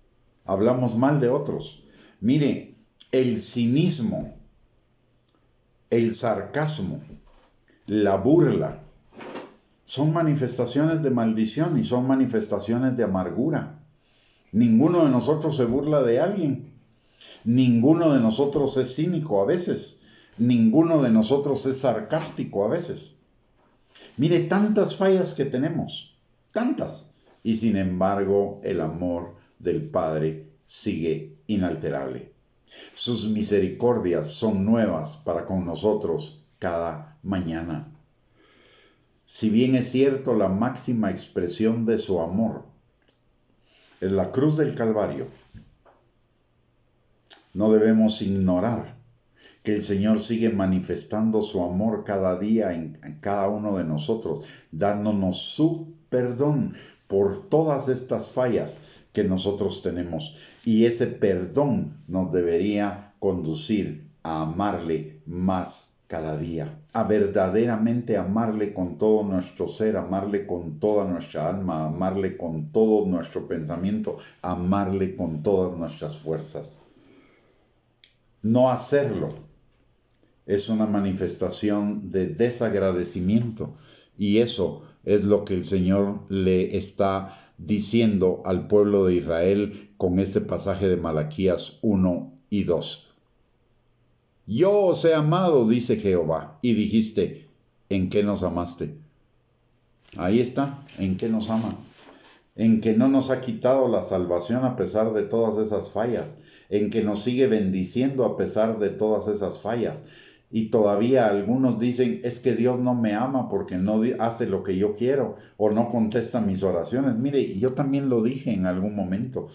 Speaker 1: hablamos mal de otros. Mire, el cinismo, el sarcasmo, la burla, son manifestaciones de maldición y son manifestaciones de amargura. Ninguno de nosotros se burla de alguien. Ninguno de nosotros es cínico a veces. Ninguno de nosotros es sarcástico a veces. Mire tantas fallas que tenemos. tantas. Y sin embargo, el amor del Padre sigue inalterable. Sus misericordias son nuevas para con nosotros cada mañana. Si bien es cierto, la máxima expresión de su amor es la cruz del Calvario, no debemos ignorar que el Señor sigue manifestando su amor cada día en cada uno de nosotros, dándonos su perdón por todas estas fallas que nosotros tenemos. Y ese perdón nos debería conducir a amarle más cada día, a verdaderamente amarle con todo nuestro ser, amarle con toda nuestra alma, amarle con todo nuestro pensamiento, amarle con todas nuestras fuerzas. No hacerlo es una manifestación de desagradecimiento, y eso es lo que el Señor le está diciendo al pueblo de Israel con este pasaje de Malaquías 1 y 2. Yo os he amado, dice Jehová, y dijiste, ¿en qué nos amaste? Ahí está, ¿en qué nos ama? En que no nos ha quitado la salvación a pesar de todas esas fallas, en que nos sigue bendiciendo a pesar de todas esas fallas. Y todavía algunos dicen, es que Dios no me ama porque no hace lo que yo quiero o no contesta mis oraciones. Mire, yo también lo dije en algún momento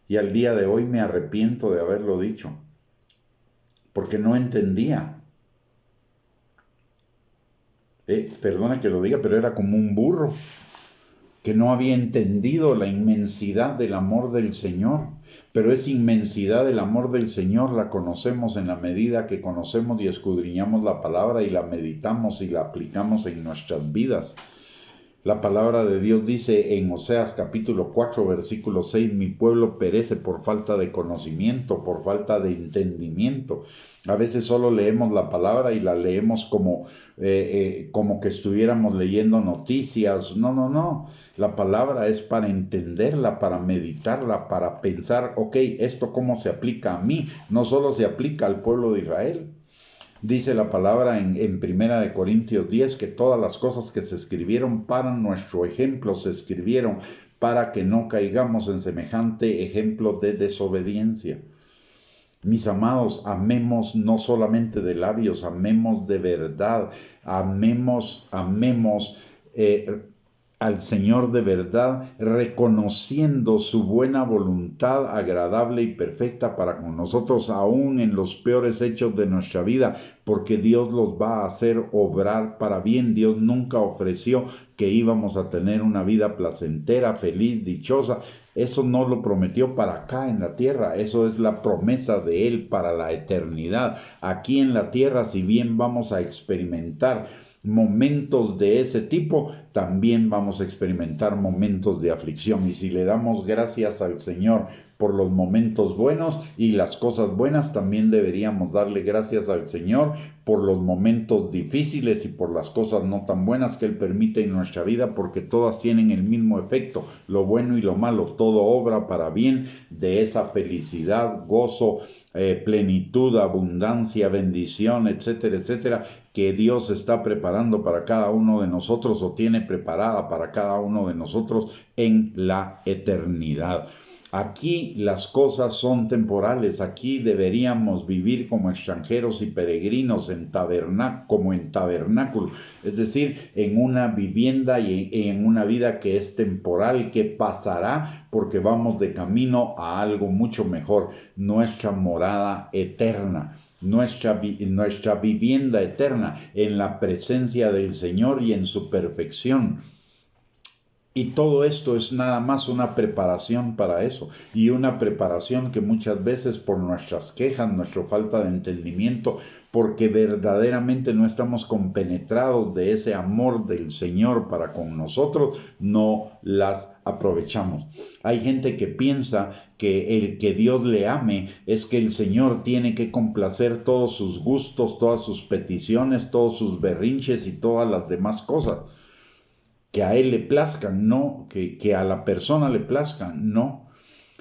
Speaker 1: y al día de hoy me arrepiento de haberlo dicho, porque no entendía. Perdona que lo diga, pero era como un burro que no había entendido la inmensidad del amor del Señor. Pero esa inmensidad del amor del Señor la conocemos en la medida que conocemos y escudriñamos la palabra y la meditamos y la aplicamos en nuestras vidas. La palabra de Dios dice en Oseas capítulo 4, versículo 6, mi pueblo perece por falta de conocimiento, por falta de entendimiento. A veces solo leemos la palabra y la leemos como que estuviéramos leyendo noticias. No. La palabra es para entenderla, para meditarla, para pensar, ok, ¿esto cómo se aplica a mí? No solo se aplica al pueblo de Israel. Dice la palabra en Primera de Corintios 10 que todas las cosas que se escribieron para nuestro ejemplo se escribieron para que no caigamos en semejante ejemplo de desobediencia. Mis amados, amemos no solamente de labios, amemos de verdad, amemos al Señor de verdad, reconociendo su buena voluntad agradable y perfecta para con nosotros, aún en los peores hechos de nuestra vida, porque Dios los va a hacer obrar para bien. Dios nunca ofreció que íbamos a tener una vida placentera, feliz, dichosa. Eso no lo prometió para acá en la tierra, eso es la promesa de Él para la eternidad. Aquí en la tierra, si bien vamos a experimentar momentos de ese tipo, también vamos a experimentar momentos de aflicción. Y si le damos gracias al Señor por los momentos buenos y las cosas buenas, también deberíamos darle gracias al Señor por los momentos difíciles y por las cosas no tan buenas que Él permite en nuestra vida, porque todas tienen el mismo efecto, lo bueno y lo malo, todo obra para bien de esa felicidad, gozo, plenitud, abundancia, bendición, etcétera, etcétera, que Dios está preparando para cada uno de nosotros o tiene preparada para cada uno de nosotros en la eternidad. Aquí las cosas son temporales, aquí deberíamos vivir como extranjeros y peregrinos como en tabernáculo, es decir, en una vivienda y en una vida que es temporal, que pasará porque vamos de camino a algo mucho mejor, nuestra morada eterna. Nuestra vivienda eterna en la presencia del Señor y en su perfección. Y todo esto es nada más una preparación para eso, y una preparación que muchas veces por nuestras quejas, nuestra falta de entendimiento, porque verdaderamente no estamos compenetrados de ese amor del Señor para con nosotros, no las aprovechamos. Hay gente que piensa que el que Dios le ame es que el Señor tiene que complacer todos sus gustos, todas sus peticiones, todos sus berrinches y todas las demás cosas. Que a Él le plazcan, no, que a la persona le plazcan, no.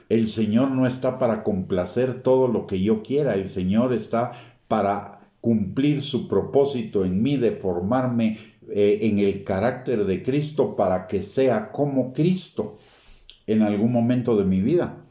Speaker 1: El Señor no está para complacer todo lo que yo quiera, el Señor está para cumplir su propósito en mí de formarme en el carácter de Cristo para que sea como Cristo en algún momento de mi vida.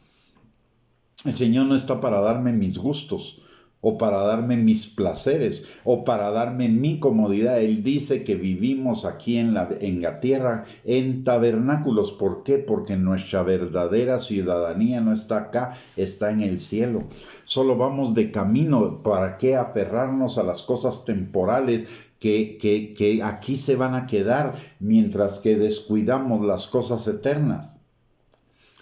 Speaker 1: El Señor no está para darme mis gustos o para darme mis placeres o para darme mi comodidad. Él dice que vivimos aquí en la tierra en tabernáculos. ¿Por qué? Porque nuestra verdadera ciudadanía no está acá, está en el cielo. Solo vamos de camino. ¿Para qué aferrarnos a las cosas temporales que aquí se van a quedar mientras que descuidamos las cosas eternas?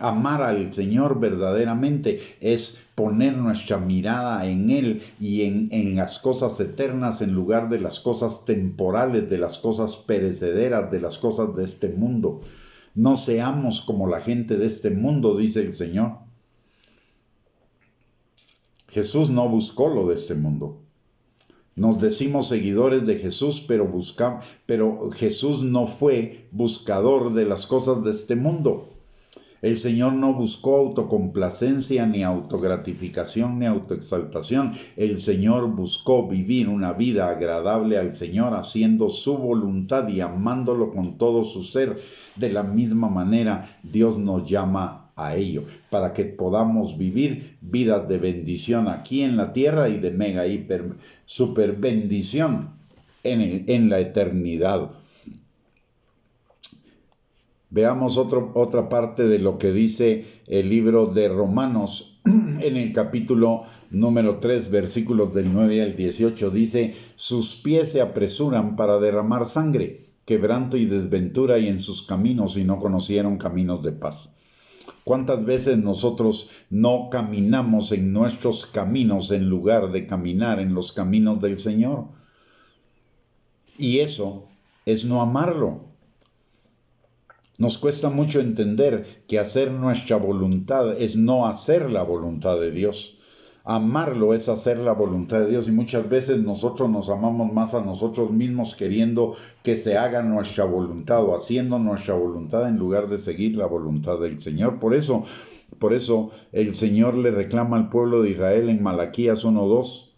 Speaker 1: Amar al Señor verdaderamente es poner nuestra mirada en Él y en las cosas eternas en lugar de las cosas temporales, de las cosas perecederas, de las cosas de este mundo. No seamos como la gente de este mundo, dice el Señor. Jesús no buscó lo de este mundo. Nos decimos seguidores de Jesús, pero Jesús no fue buscador de las cosas de este mundo. El Señor no buscó autocomplacencia, ni autogratificación, ni autoexaltación. El Señor buscó vivir una vida agradable al Señor, haciendo su voluntad y amándolo con todo su ser. De la misma manera, Dios nos llama a ello, para que podamos vivir vidas de bendición aquí en la tierra y de mega, hiper, super bendición en la eternidad. Veamos otra parte de lo que dice el libro de Romanos en el capítulo número 3, versículos del 9 al 18. Dice, sus pies se apresuran para derramar sangre, quebranto y desventura hay en sus caminos y no conocieron caminos de paz. ¿Cuántas veces nosotros no caminamos en nuestros caminos en lugar de caminar en los caminos del Señor? Y eso es no amarlo. Nos cuesta mucho entender que hacer nuestra voluntad es no hacer la voluntad de Dios. Amarlo es hacer la voluntad de Dios y muchas veces nosotros nos amamos más a nosotros mismos queriendo que se haga nuestra voluntad o haciendo nuestra voluntad en lugar de seguir la voluntad del Señor. Por eso el Señor le reclama al pueblo de Israel en Malaquías 1:2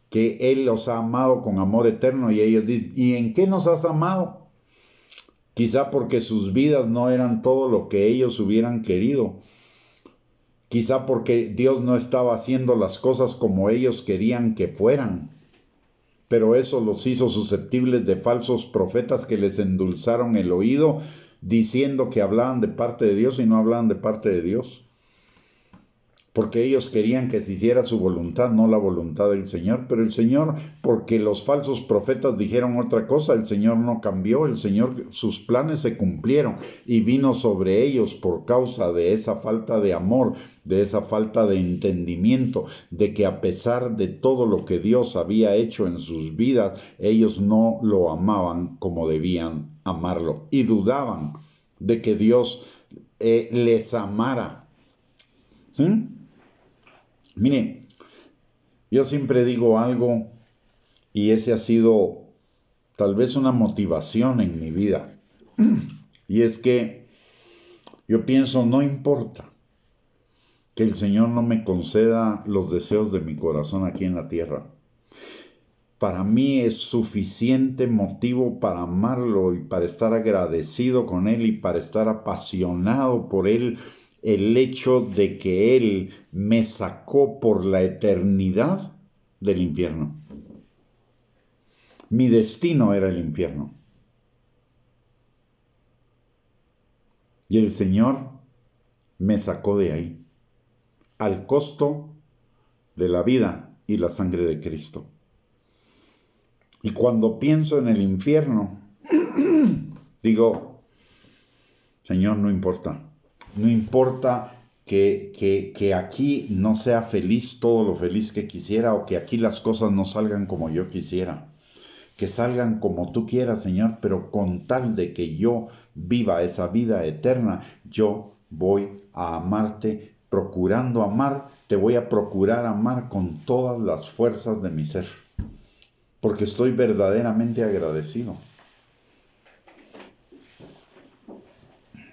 Speaker 1: que Él los ha amado con amor eterno y ellos dicen, ¿y en qué nos has amado? Quizá porque sus vidas no eran todo lo que ellos hubieran querido. Quizá porque Dios no estaba haciendo las cosas como ellos querían que fueran. Pero eso los hizo susceptibles de falsos profetas que les endulzaron el oído, diciendo que hablaban de parte de Dios y no hablaban de parte de Dios. Porque ellos querían que se hiciera su voluntad, no la voluntad del Señor. Pero el Señor, porque los falsos profetas dijeron otra cosa, el Señor no cambió, el Señor, sus planes se cumplieron y vino sobre ellos por causa de esa falta de amor, de esa falta de entendimiento, de que a pesar de todo lo que Dios había hecho en sus vidas, ellos no lo amaban como debían amarlo y dudaban de que Dios les amara. ¿Sí? Mire, yo siempre digo algo y ese ha sido tal vez una motivación en mi vida. Y es que yo pienso, no importa que el Señor no me conceda los deseos de mi corazón aquí en la tierra. Para mí es suficiente motivo para amarlo y para estar agradecido con Él y para estar apasionado por Él. El hecho de que Él me sacó por la eternidad del infierno. Mi destino era el infierno. Y el Señor me sacó de ahí, al costo de la vida y la sangre de Cristo. Y cuando pienso en el infierno, digo, Señor, no importa. No importa que aquí no sea feliz todo lo feliz que quisiera o que aquí las cosas no salgan como yo quisiera. Que salgan como tú quieras, Señor, pero con tal de que yo viva esa vida eterna, yo voy a amarte, procurando amar, te voy a procurar amar con todas las fuerzas de mi ser. Porque estoy verdaderamente agradecido.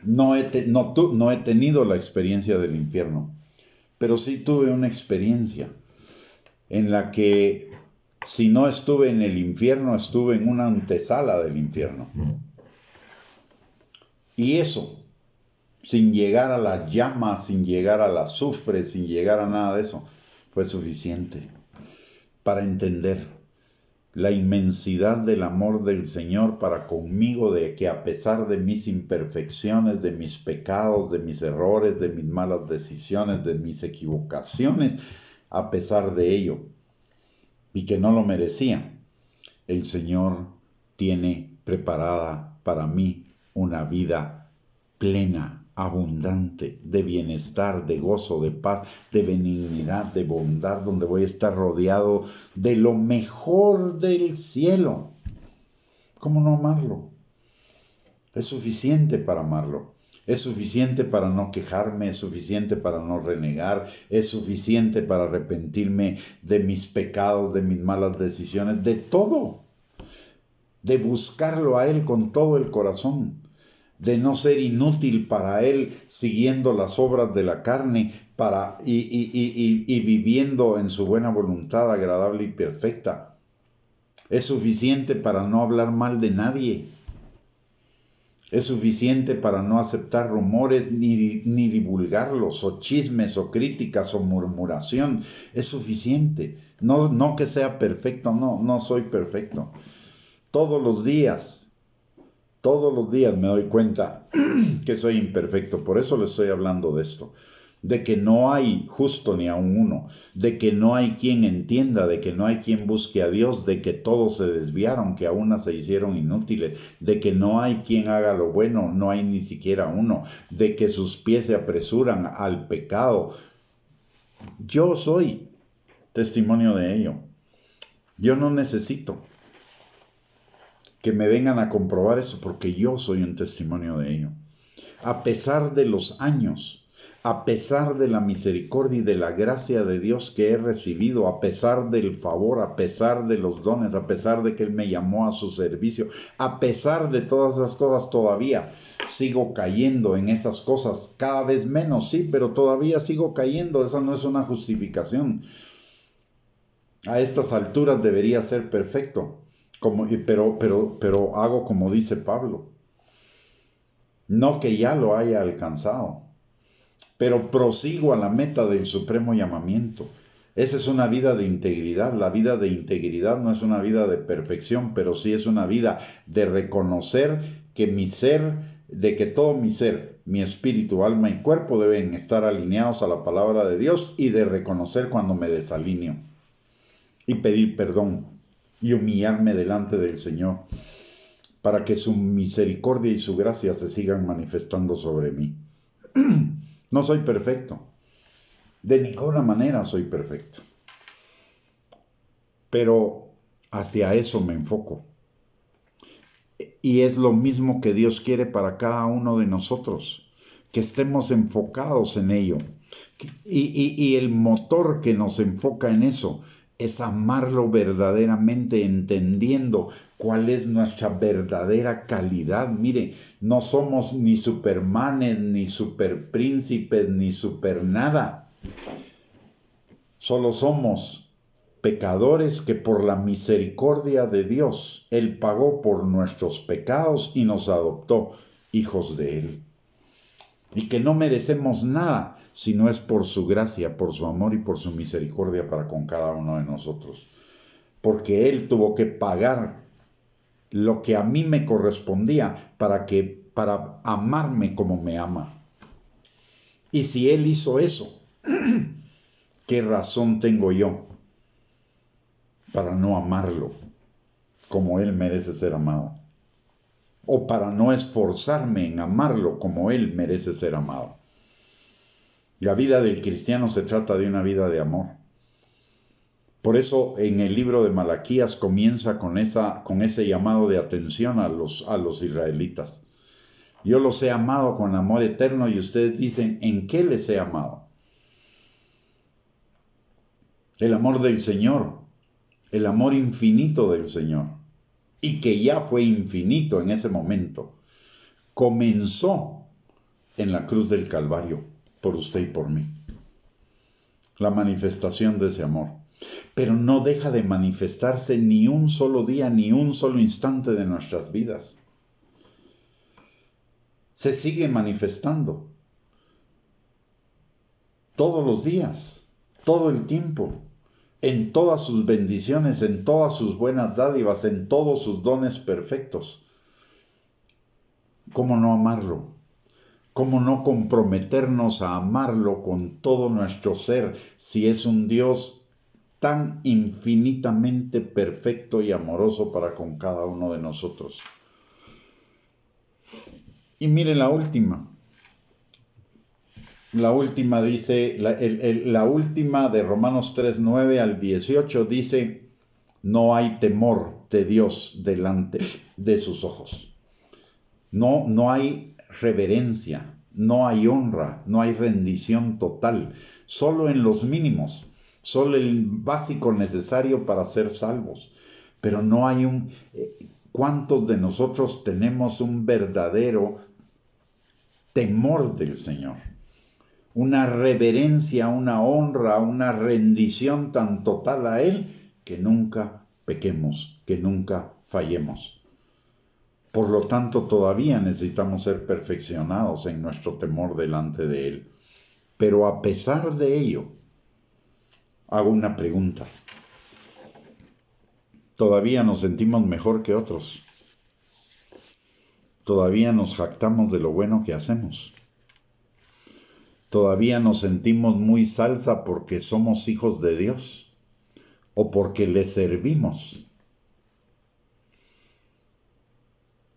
Speaker 1: No he tenido la experiencia del infierno, pero sí tuve una experiencia en la que Si no estuve en el infierno, estuve en una antesala del infierno. Y eso, sin llegar a las llamas, sin llegar al azufre, sin llegar a nada de eso, fue suficiente para entender la inmensidad del amor del Señor para conmigo, de que a pesar de mis imperfecciones, de mis pecados, de mis errores, de mis malas decisiones, de mis equivocaciones, a pesar de ello, y que no lo merecía, el Señor tiene preparada para mí una vida plena, abundante, de bienestar, de gozo, de paz, de benignidad, de bondad, donde voy a estar rodeado de lo mejor del cielo. ¿Cómo no amarlo? Es suficiente para amarlo. Es suficiente para no quejarme, es suficiente para no renegar, es suficiente para arrepentirme de mis pecados, de mis malas decisiones, de todo. De buscarlo a Él con todo el corazón, de no ser inútil para Él siguiendo las obras de la carne y viviendo en su buena voluntad agradable y perfecta. Es suficiente para no hablar mal de nadie. Es suficiente para no aceptar rumores ni divulgarlos, o chismes, o críticas, o murmuración. Es suficiente. No que sea perfecto, no soy perfecto. Todos los días me doy cuenta que soy imperfecto. Por eso le estoy hablando de esto. De que no hay justo ni aun uno, de que no hay quien entienda, de que no hay quien busque a Dios, de que todos se desviaron, que a una se hicieron inútiles, de que no hay quien haga lo bueno, no hay ni siquiera uno, de que sus pies se apresuran al pecado. Yo soy testimonio de ello. Yo no necesito que me vengan a comprobar eso, porque yo soy un testimonio de ello. A pesar de los años, a pesar de la misericordia y de la gracia de Dios que he recibido, a pesar del favor, a pesar de los dones, a pesar de que Él me llamó a su servicio, a pesar de todas esas cosas, todavía sigo cayendo en esas cosas, cada vez menos, sí, pero todavía sigo cayendo. Esa no es una justificación. A estas alturas debería ser perfecto, pero hago como dice Pablo. No que ya lo haya alcanzado, pero prosigo a la meta del supremo llamamiento. Esa es una vida de integridad. La vida de integridad no es una vida de perfección, pero sí es una vida de reconocer que que todo mi ser, mi espíritu, alma y cuerpo deben estar alineados a la palabra de Dios, y de reconocer cuando me desalineo y pedir perdón y humillarme delante del Señor para que su misericordia y su gracia se sigan manifestando sobre mí. No soy perfecto. De ninguna manera soy perfecto. Pero hacia eso me enfoco. Y es lo mismo que Dios quiere para cada uno de nosotros, que estemos enfocados en ello. Y el motor que nos enfoca en eso es amarlo verdaderamente, entendiendo cuál es nuestra verdadera calidad. Mire, no somos ni supermanes, ni superpríncipes, ni super nada. Solo somos pecadores que por la misericordia de Dios, Él pagó por nuestros pecados y nos adoptó hijos de Él. Y que no merecemos nada, si no es por su gracia, por su amor y por su misericordia para con cada uno de nosotros. Porque Él tuvo que pagar lo que a mí me correspondía para amarme como me ama. Y si Él hizo eso, ¿qué razón tengo yo para no amarlo como Él merece ser amado? O para no esforzarme en amarlo como Él merece ser amado. La vida del cristiano se trata de una vida de amor. Por eso en el libro de Malaquías comienza con ese llamado de atención a los israelitas. Yo los he amado con amor eterno, y ustedes dicen, ¿en qué les he amado? El amor del Señor, el amor infinito del Señor, y que ya fue infinito en ese momento, comenzó en la cruz del Calvario por usted y por mí. La manifestación de ese amor. pero no deja de manifestarse ni un solo día, ni un solo instante de nuestras vidas. Se sigue manifestando todos los días, todo el tiempo, en todas sus bendiciones, en todas sus buenas dádivas, en todos sus dones perfectos. ¿Cómo no amarlo? ¿Cómo no comprometernos a amarlo con todo nuestro ser si es un Dios tan infinitamente perfecto y amoroso para con cada uno de nosotros? Y miren la última. La última dice, la última de Romanos 3:9 al 18 dice: no hay temor de Dios delante de sus ojos. No hay reverencia, no hay honra, no hay rendición total, solo en los mínimos, solo el básico necesario para ser salvos. Pero no hay ¿cuántos de nosotros tenemos un verdadero temor del Señor? Una reverencia, una honra, una rendición tan total a Él que nunca pequemos, que nunca fallemos. Por lo tanto, todavía necesitamos ser perfeccionados en nuestro temor delante de Él. Pero a pesar de ello, hago una pregunta. ¿Todavía nos sentimos mejor que otros? ¿Todavía nos jactamos de lo bueno que hacemos? ¿Todavía nos sentimos muy salsa porque somos hijos de Dios? ¿O porque le servimos?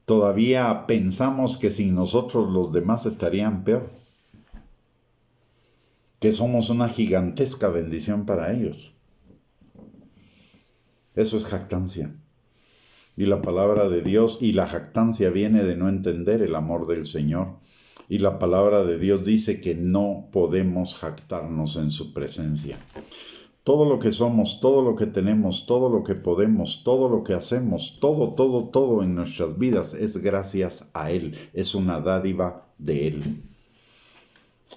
Speaker 1: ¿Todavía pensamos que sin nosotros los demás estarían peor? ¿Que somos una gigantesca bendición para ellos? Eso es jactancia. Y la palabra de Dios, y la jactancia viene de no entender el amor del Señor. Y la palabra de Dios dice que no podemos jactarnos en su presencia. Todo lo que somos, todo lo que tenemos, todo lo que podemos, todo lo que hacemos, todo en nuestras vidas es gracias a Él. Es una dádiva de Él.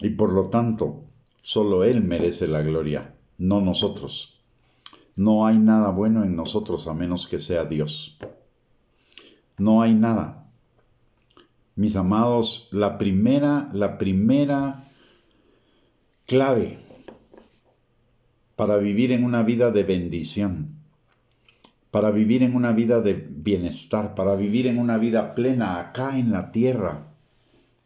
Speaker 1: Y por lo tanto, solo Él merece la gloria, no nosotros. No hay nada bueno en nosotros a menos que sea Dios. No hay nada. Mis amados, la primera clave para vivir en una vida de bendición, para vivir en una vida de bienestar, para vivir en una vida plena acá en la tierra,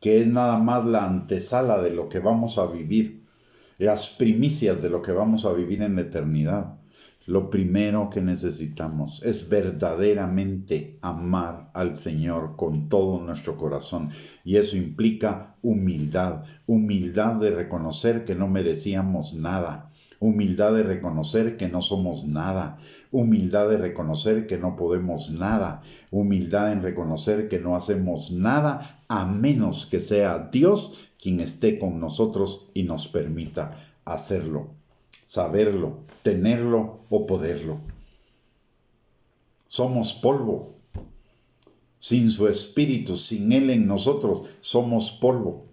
Speaker 1: que es nada más la antesala de lo que vamos a vivir, las primicias de lo que vamos a vivir en la eternidad. Lo primero que necesitamos es verdaderamente amar al Señor con todo nuestro corazón. Y eso implica humildad, humildad de reconocer que no merecíamos nada, humildad de reconocer que no somos nada, humildad de reconocer que no podemos nada, humildad en reconocer que no hacemos nada a menos que sea Dios quien esté con nosotros y nos permita hacerlo, saberlo, tenerlo o poderlo. Somos polvo. Sin su espíritu, sin Él en nosotros, somos polvo.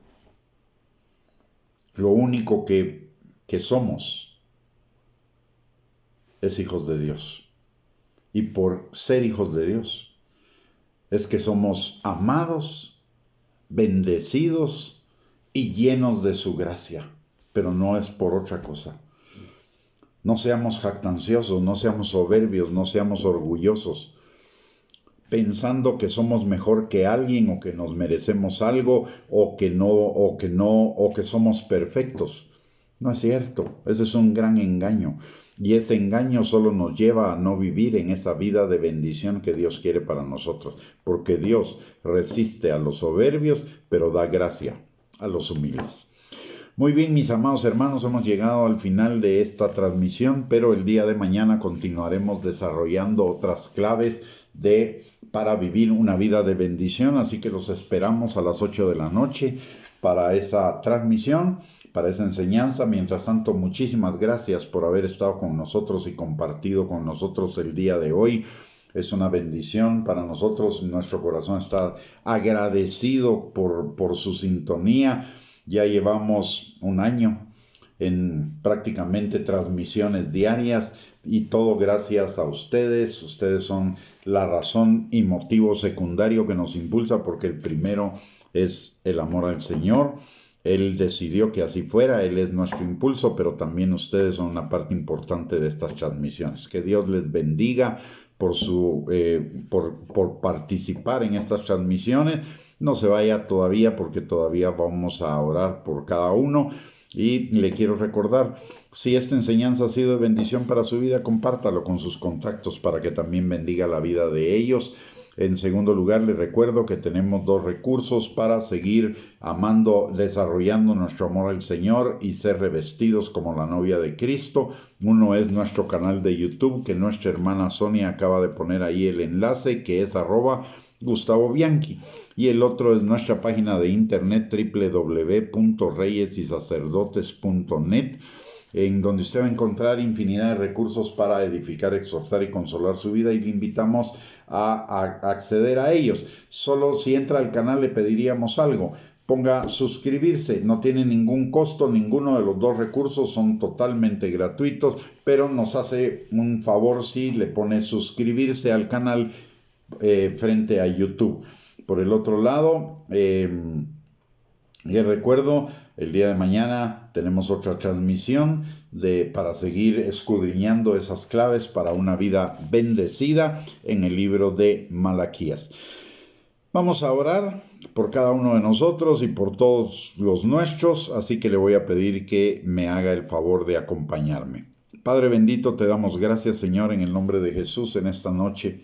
Speaker 1: Lo único que somos es hijos de Dios. Y por ser hijos de Dios, es que somos amados, bendecidos y llenos de su gracia. Pero no es por otra cosa. No seamos jactanciosos, no seamos soberbios, no seamos orgullosos, pensando que somos mejor que alguien o que nos merecemos algo o que somos perfectos. No es cierto, ese es un gran engaño. Y ese engaño solo nos lleva a no vivir en esa vida de bendición que Dios quiere para nosotros. Porque Dios resiste a los soberbios, pero da gracia a los humildes. Muy bien, mis amados hermanos, hemos llegado al final de esta transmisión, pero el día de mañana continuaremos desarrollando otras claves para vivir una vida de bendición. Así que los esperamos a las 8 de la noche para esa transmisión, para esa enseñanza. Mientras tanto, muchísimas gracias por haber estado con nosotros y compartido con nosotros el día de hoy. Es una bendición para nosotros. Nuestro corazón está agradecido por su sintonía. Ya llevamos un año en prácticamente transmisiones diarias, y todo gracias a ustedes. Ustedes son la razón y motivo secundario que nos impulsa, porque el primero es el amor al Señor. Él decidió que así fuera, Él es nuestro impulso, pero también ustedes son una parte importante de estas transmisiones. Que Dios les bendiga por participar en estas transmisiones. No se vaya todavía, porque todavía vamos a orar por cada uno. Y le quiero recordar, si esta enseñanza ha sido de bendición para su vida, compártalo con sus contactos para que también bendiga la vida de ellos. En segundo lugar, les recuerdo que tenemos 2 recursos para seguir amando, desarrollando nuestro amor al Señor y ser revestidos como la novia de Cristo. Uno es nuestro canal de YouTube, que nuestra hermana Sonia acaba de poner ahí el enlace, que es @Gustavo Bianchi. Y el otro es nuestra página de internet, www.reyesysacerdotes.net, en donde usted va a encontrar infinidad de recursos para edificar, exhortar y consolar su vida, y le invitamos a acceder a ellos. Solo si entra al canal le pediríamos algo: ponga suscribirse. No tiene ningún costo, ninguno de los 2 recursos, son totalmente gratuitos, pero nos hace un favor si le pone suscribirse al canal frente a YouTube. Por el otro lado, les recuerdo, el día de mañana tenemos otra transmisión para seguir escudriñando esas claves para una vida bendecida en el libro de Malaquías. Vamos a orar por cada uno de nosotros y por todos los nuestros, así que le voy a pedir que me haga el favor de acompañarme. Padre bendito, te damos gracias, Señor, en el nombre de Jesús en esta noche.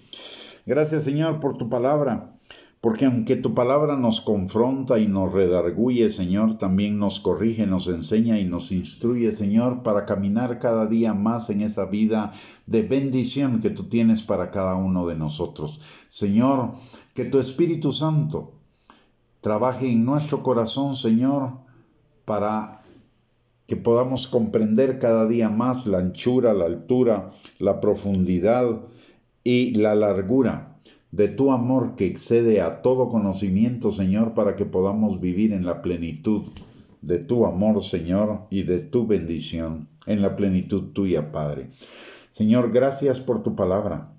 Speaker 1: Gracias, Señor, por tu palabra, porque aunque tu palabra nos confronta y nos redarguye, Señor, también nos corrige, nos enseña y nos instruye, Señor, para caminar cada día más en esa vida de bendición que tú tienes para cada uno de nosotros. Señor, que tu Espíritu Santo trabaje en nuestro corazón, Señor, para que podamos comprender cada día más la anchura, la altura, la profundidad y la largura de tu amor que excede a todo conocimiento, Señor, para que podamos vivir en la plenitud de tu amor, Señor, y de tu bendición, en la plenitud tuya, Padre. Señor, gracias por tu palabra,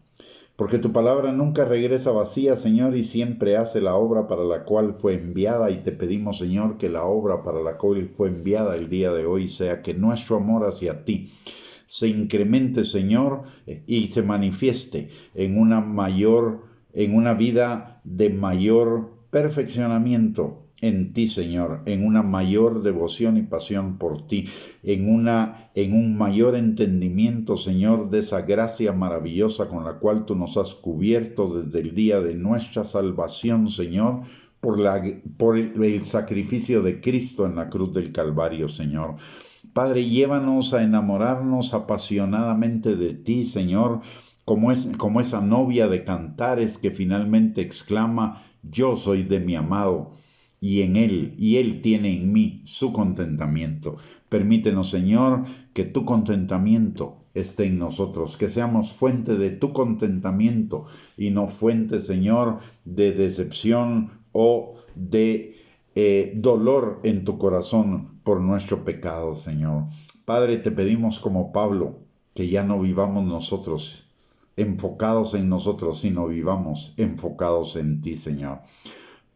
Speaker 1: porque tu palabra nunca regresa vacía, Señor, y siempre hace la obra para la cual fue enviada, y te pedimos, Señor, que la obra para la cual fue enviada el día de hoy sea que nuestro amor hacia ti se incremente, Señor, y se manifieste en una vida de mayor perfeccionamiento en ti, Señor, en una mayor devoción y pasión por ti, en un mayor entendimiento, Señor, de esa gracia maravillosa con la cual tú nos has cubierto desde el día de nuestra salvación, Señor, por el sacrificio de Cristo en la cruz del Calvario, Señor. Padre, llévanos a enamorarnos apasionadamente de ti, Señor, como esa novia de Cantares que finalmente exclama: yo soy de mi amado, y él tiene en mí su contentamiento. Permítenos, Señor, que tu contentamiento esté en nosotros, que seamos fuente de tu contentamiento y no fuente, Señor, de decepción o de dolor en tu corazón por nuestro pecado, Señor. Padre, te pedimos como Pablo que ya no vivamos nosotros enfocados en nosotros, sino vivamos enfocados en ti, Señor.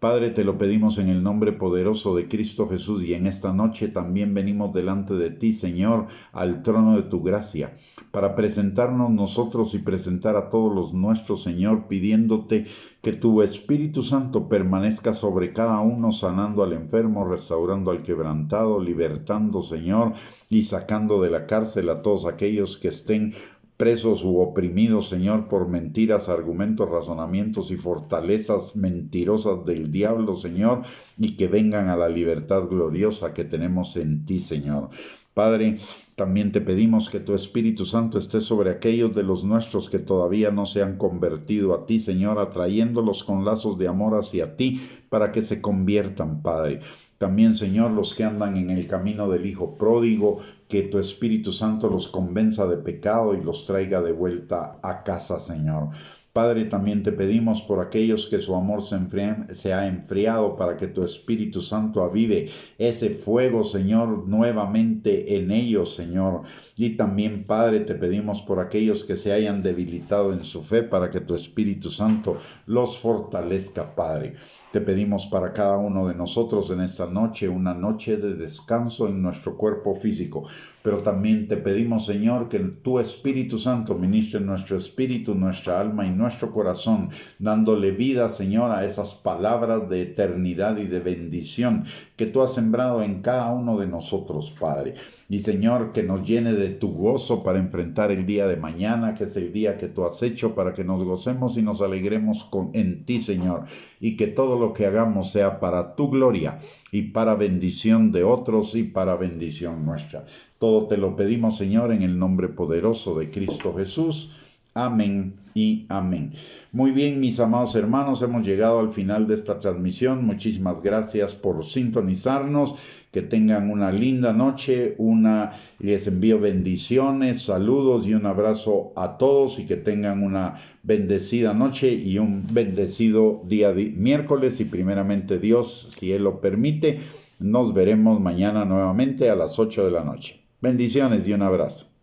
Speaker 1: Padre, te lo pedimos en el nombre poderoso de Cristo Jesús, y en esta noche también venimos delante de ti, Señor, al trono de tu gracia, para presentarnos nosotros y presentar a todos los nuestros, Señor, pidiéndote que tu Espíritu Santo permanezca sobre cada uno, sanando al enfermo, restaurando al quebrantado, libertando, Señor, y sacando de la cárcel a todos aquellos que estén presos u oprimidos, Señor, por mentiras, argumentos, razonamientos y fortalezas mentirosas del diablo, Señor, y que vengan a la libertad gloriosa que tenemos en ti, Señor. Padre, también te pedimos que tu Espíritu Santo esté sobre aquellos de los nuestros que todavía no se han convertido a ti, Señor, atrayéndolos con lazos de amor hacia ti para que se conviertan, Padre. También, Señor, los que andan en el camino del Hijo pródigo, que tu Espíritu Santo los convenza de pecado y los traiga de vuelta a casa, Señor. Padre, también te pedimos por aquellos que su amor se ha enfriado, para que tu Espíritu Santo avive ese fuego, Señor, nuevamente en ellos, Señor. Y también, Padre, te pedimos por aquellos que se hayan debilitado en su fe, para que tu Espíritu Santo los fortalezca, Padre. Te pedimos para cada uno de nosotros en esta noche, una noche de descanso en nuestro cuerpo físico. Pero también te pedimos, Señor, que tu Espíritu Santo ministre en nuestro espíritu, nuestra alma y nuestro corazón, dándole vida, Señor, a esas palabras de eternidad y de bendición que tú has sembrado en cada uno de nosotros, Padre. Y, Señor, que nos llene de tu gozo para enfrentar el día de mañana, que es el día que tú has hecho, para que nos gocemos y nos alegremos en ti, Señor. Y que todo lo que hagamos sea para tu gloria y para bendición de otros y para bendición nuestra. Todo te lo pedimos, Señor, en el nombre poderoso de Cristo Jesús. Amén y amén. Muy bien, mis amados hermanos, hemos llegado al final de esta transmisión. Muchísimas gracias por sintonizarnos. Que tengan una linda noche. Les envío bendiciones, saludos y un abrazo a todos, y que tengan una bendecida noche y un bendecido día de miércoles. Y primeramente Dios, si Él lo permite, nos veremos mañana nuevamente a las 8 de la noche. Bendiciones y un abrazo.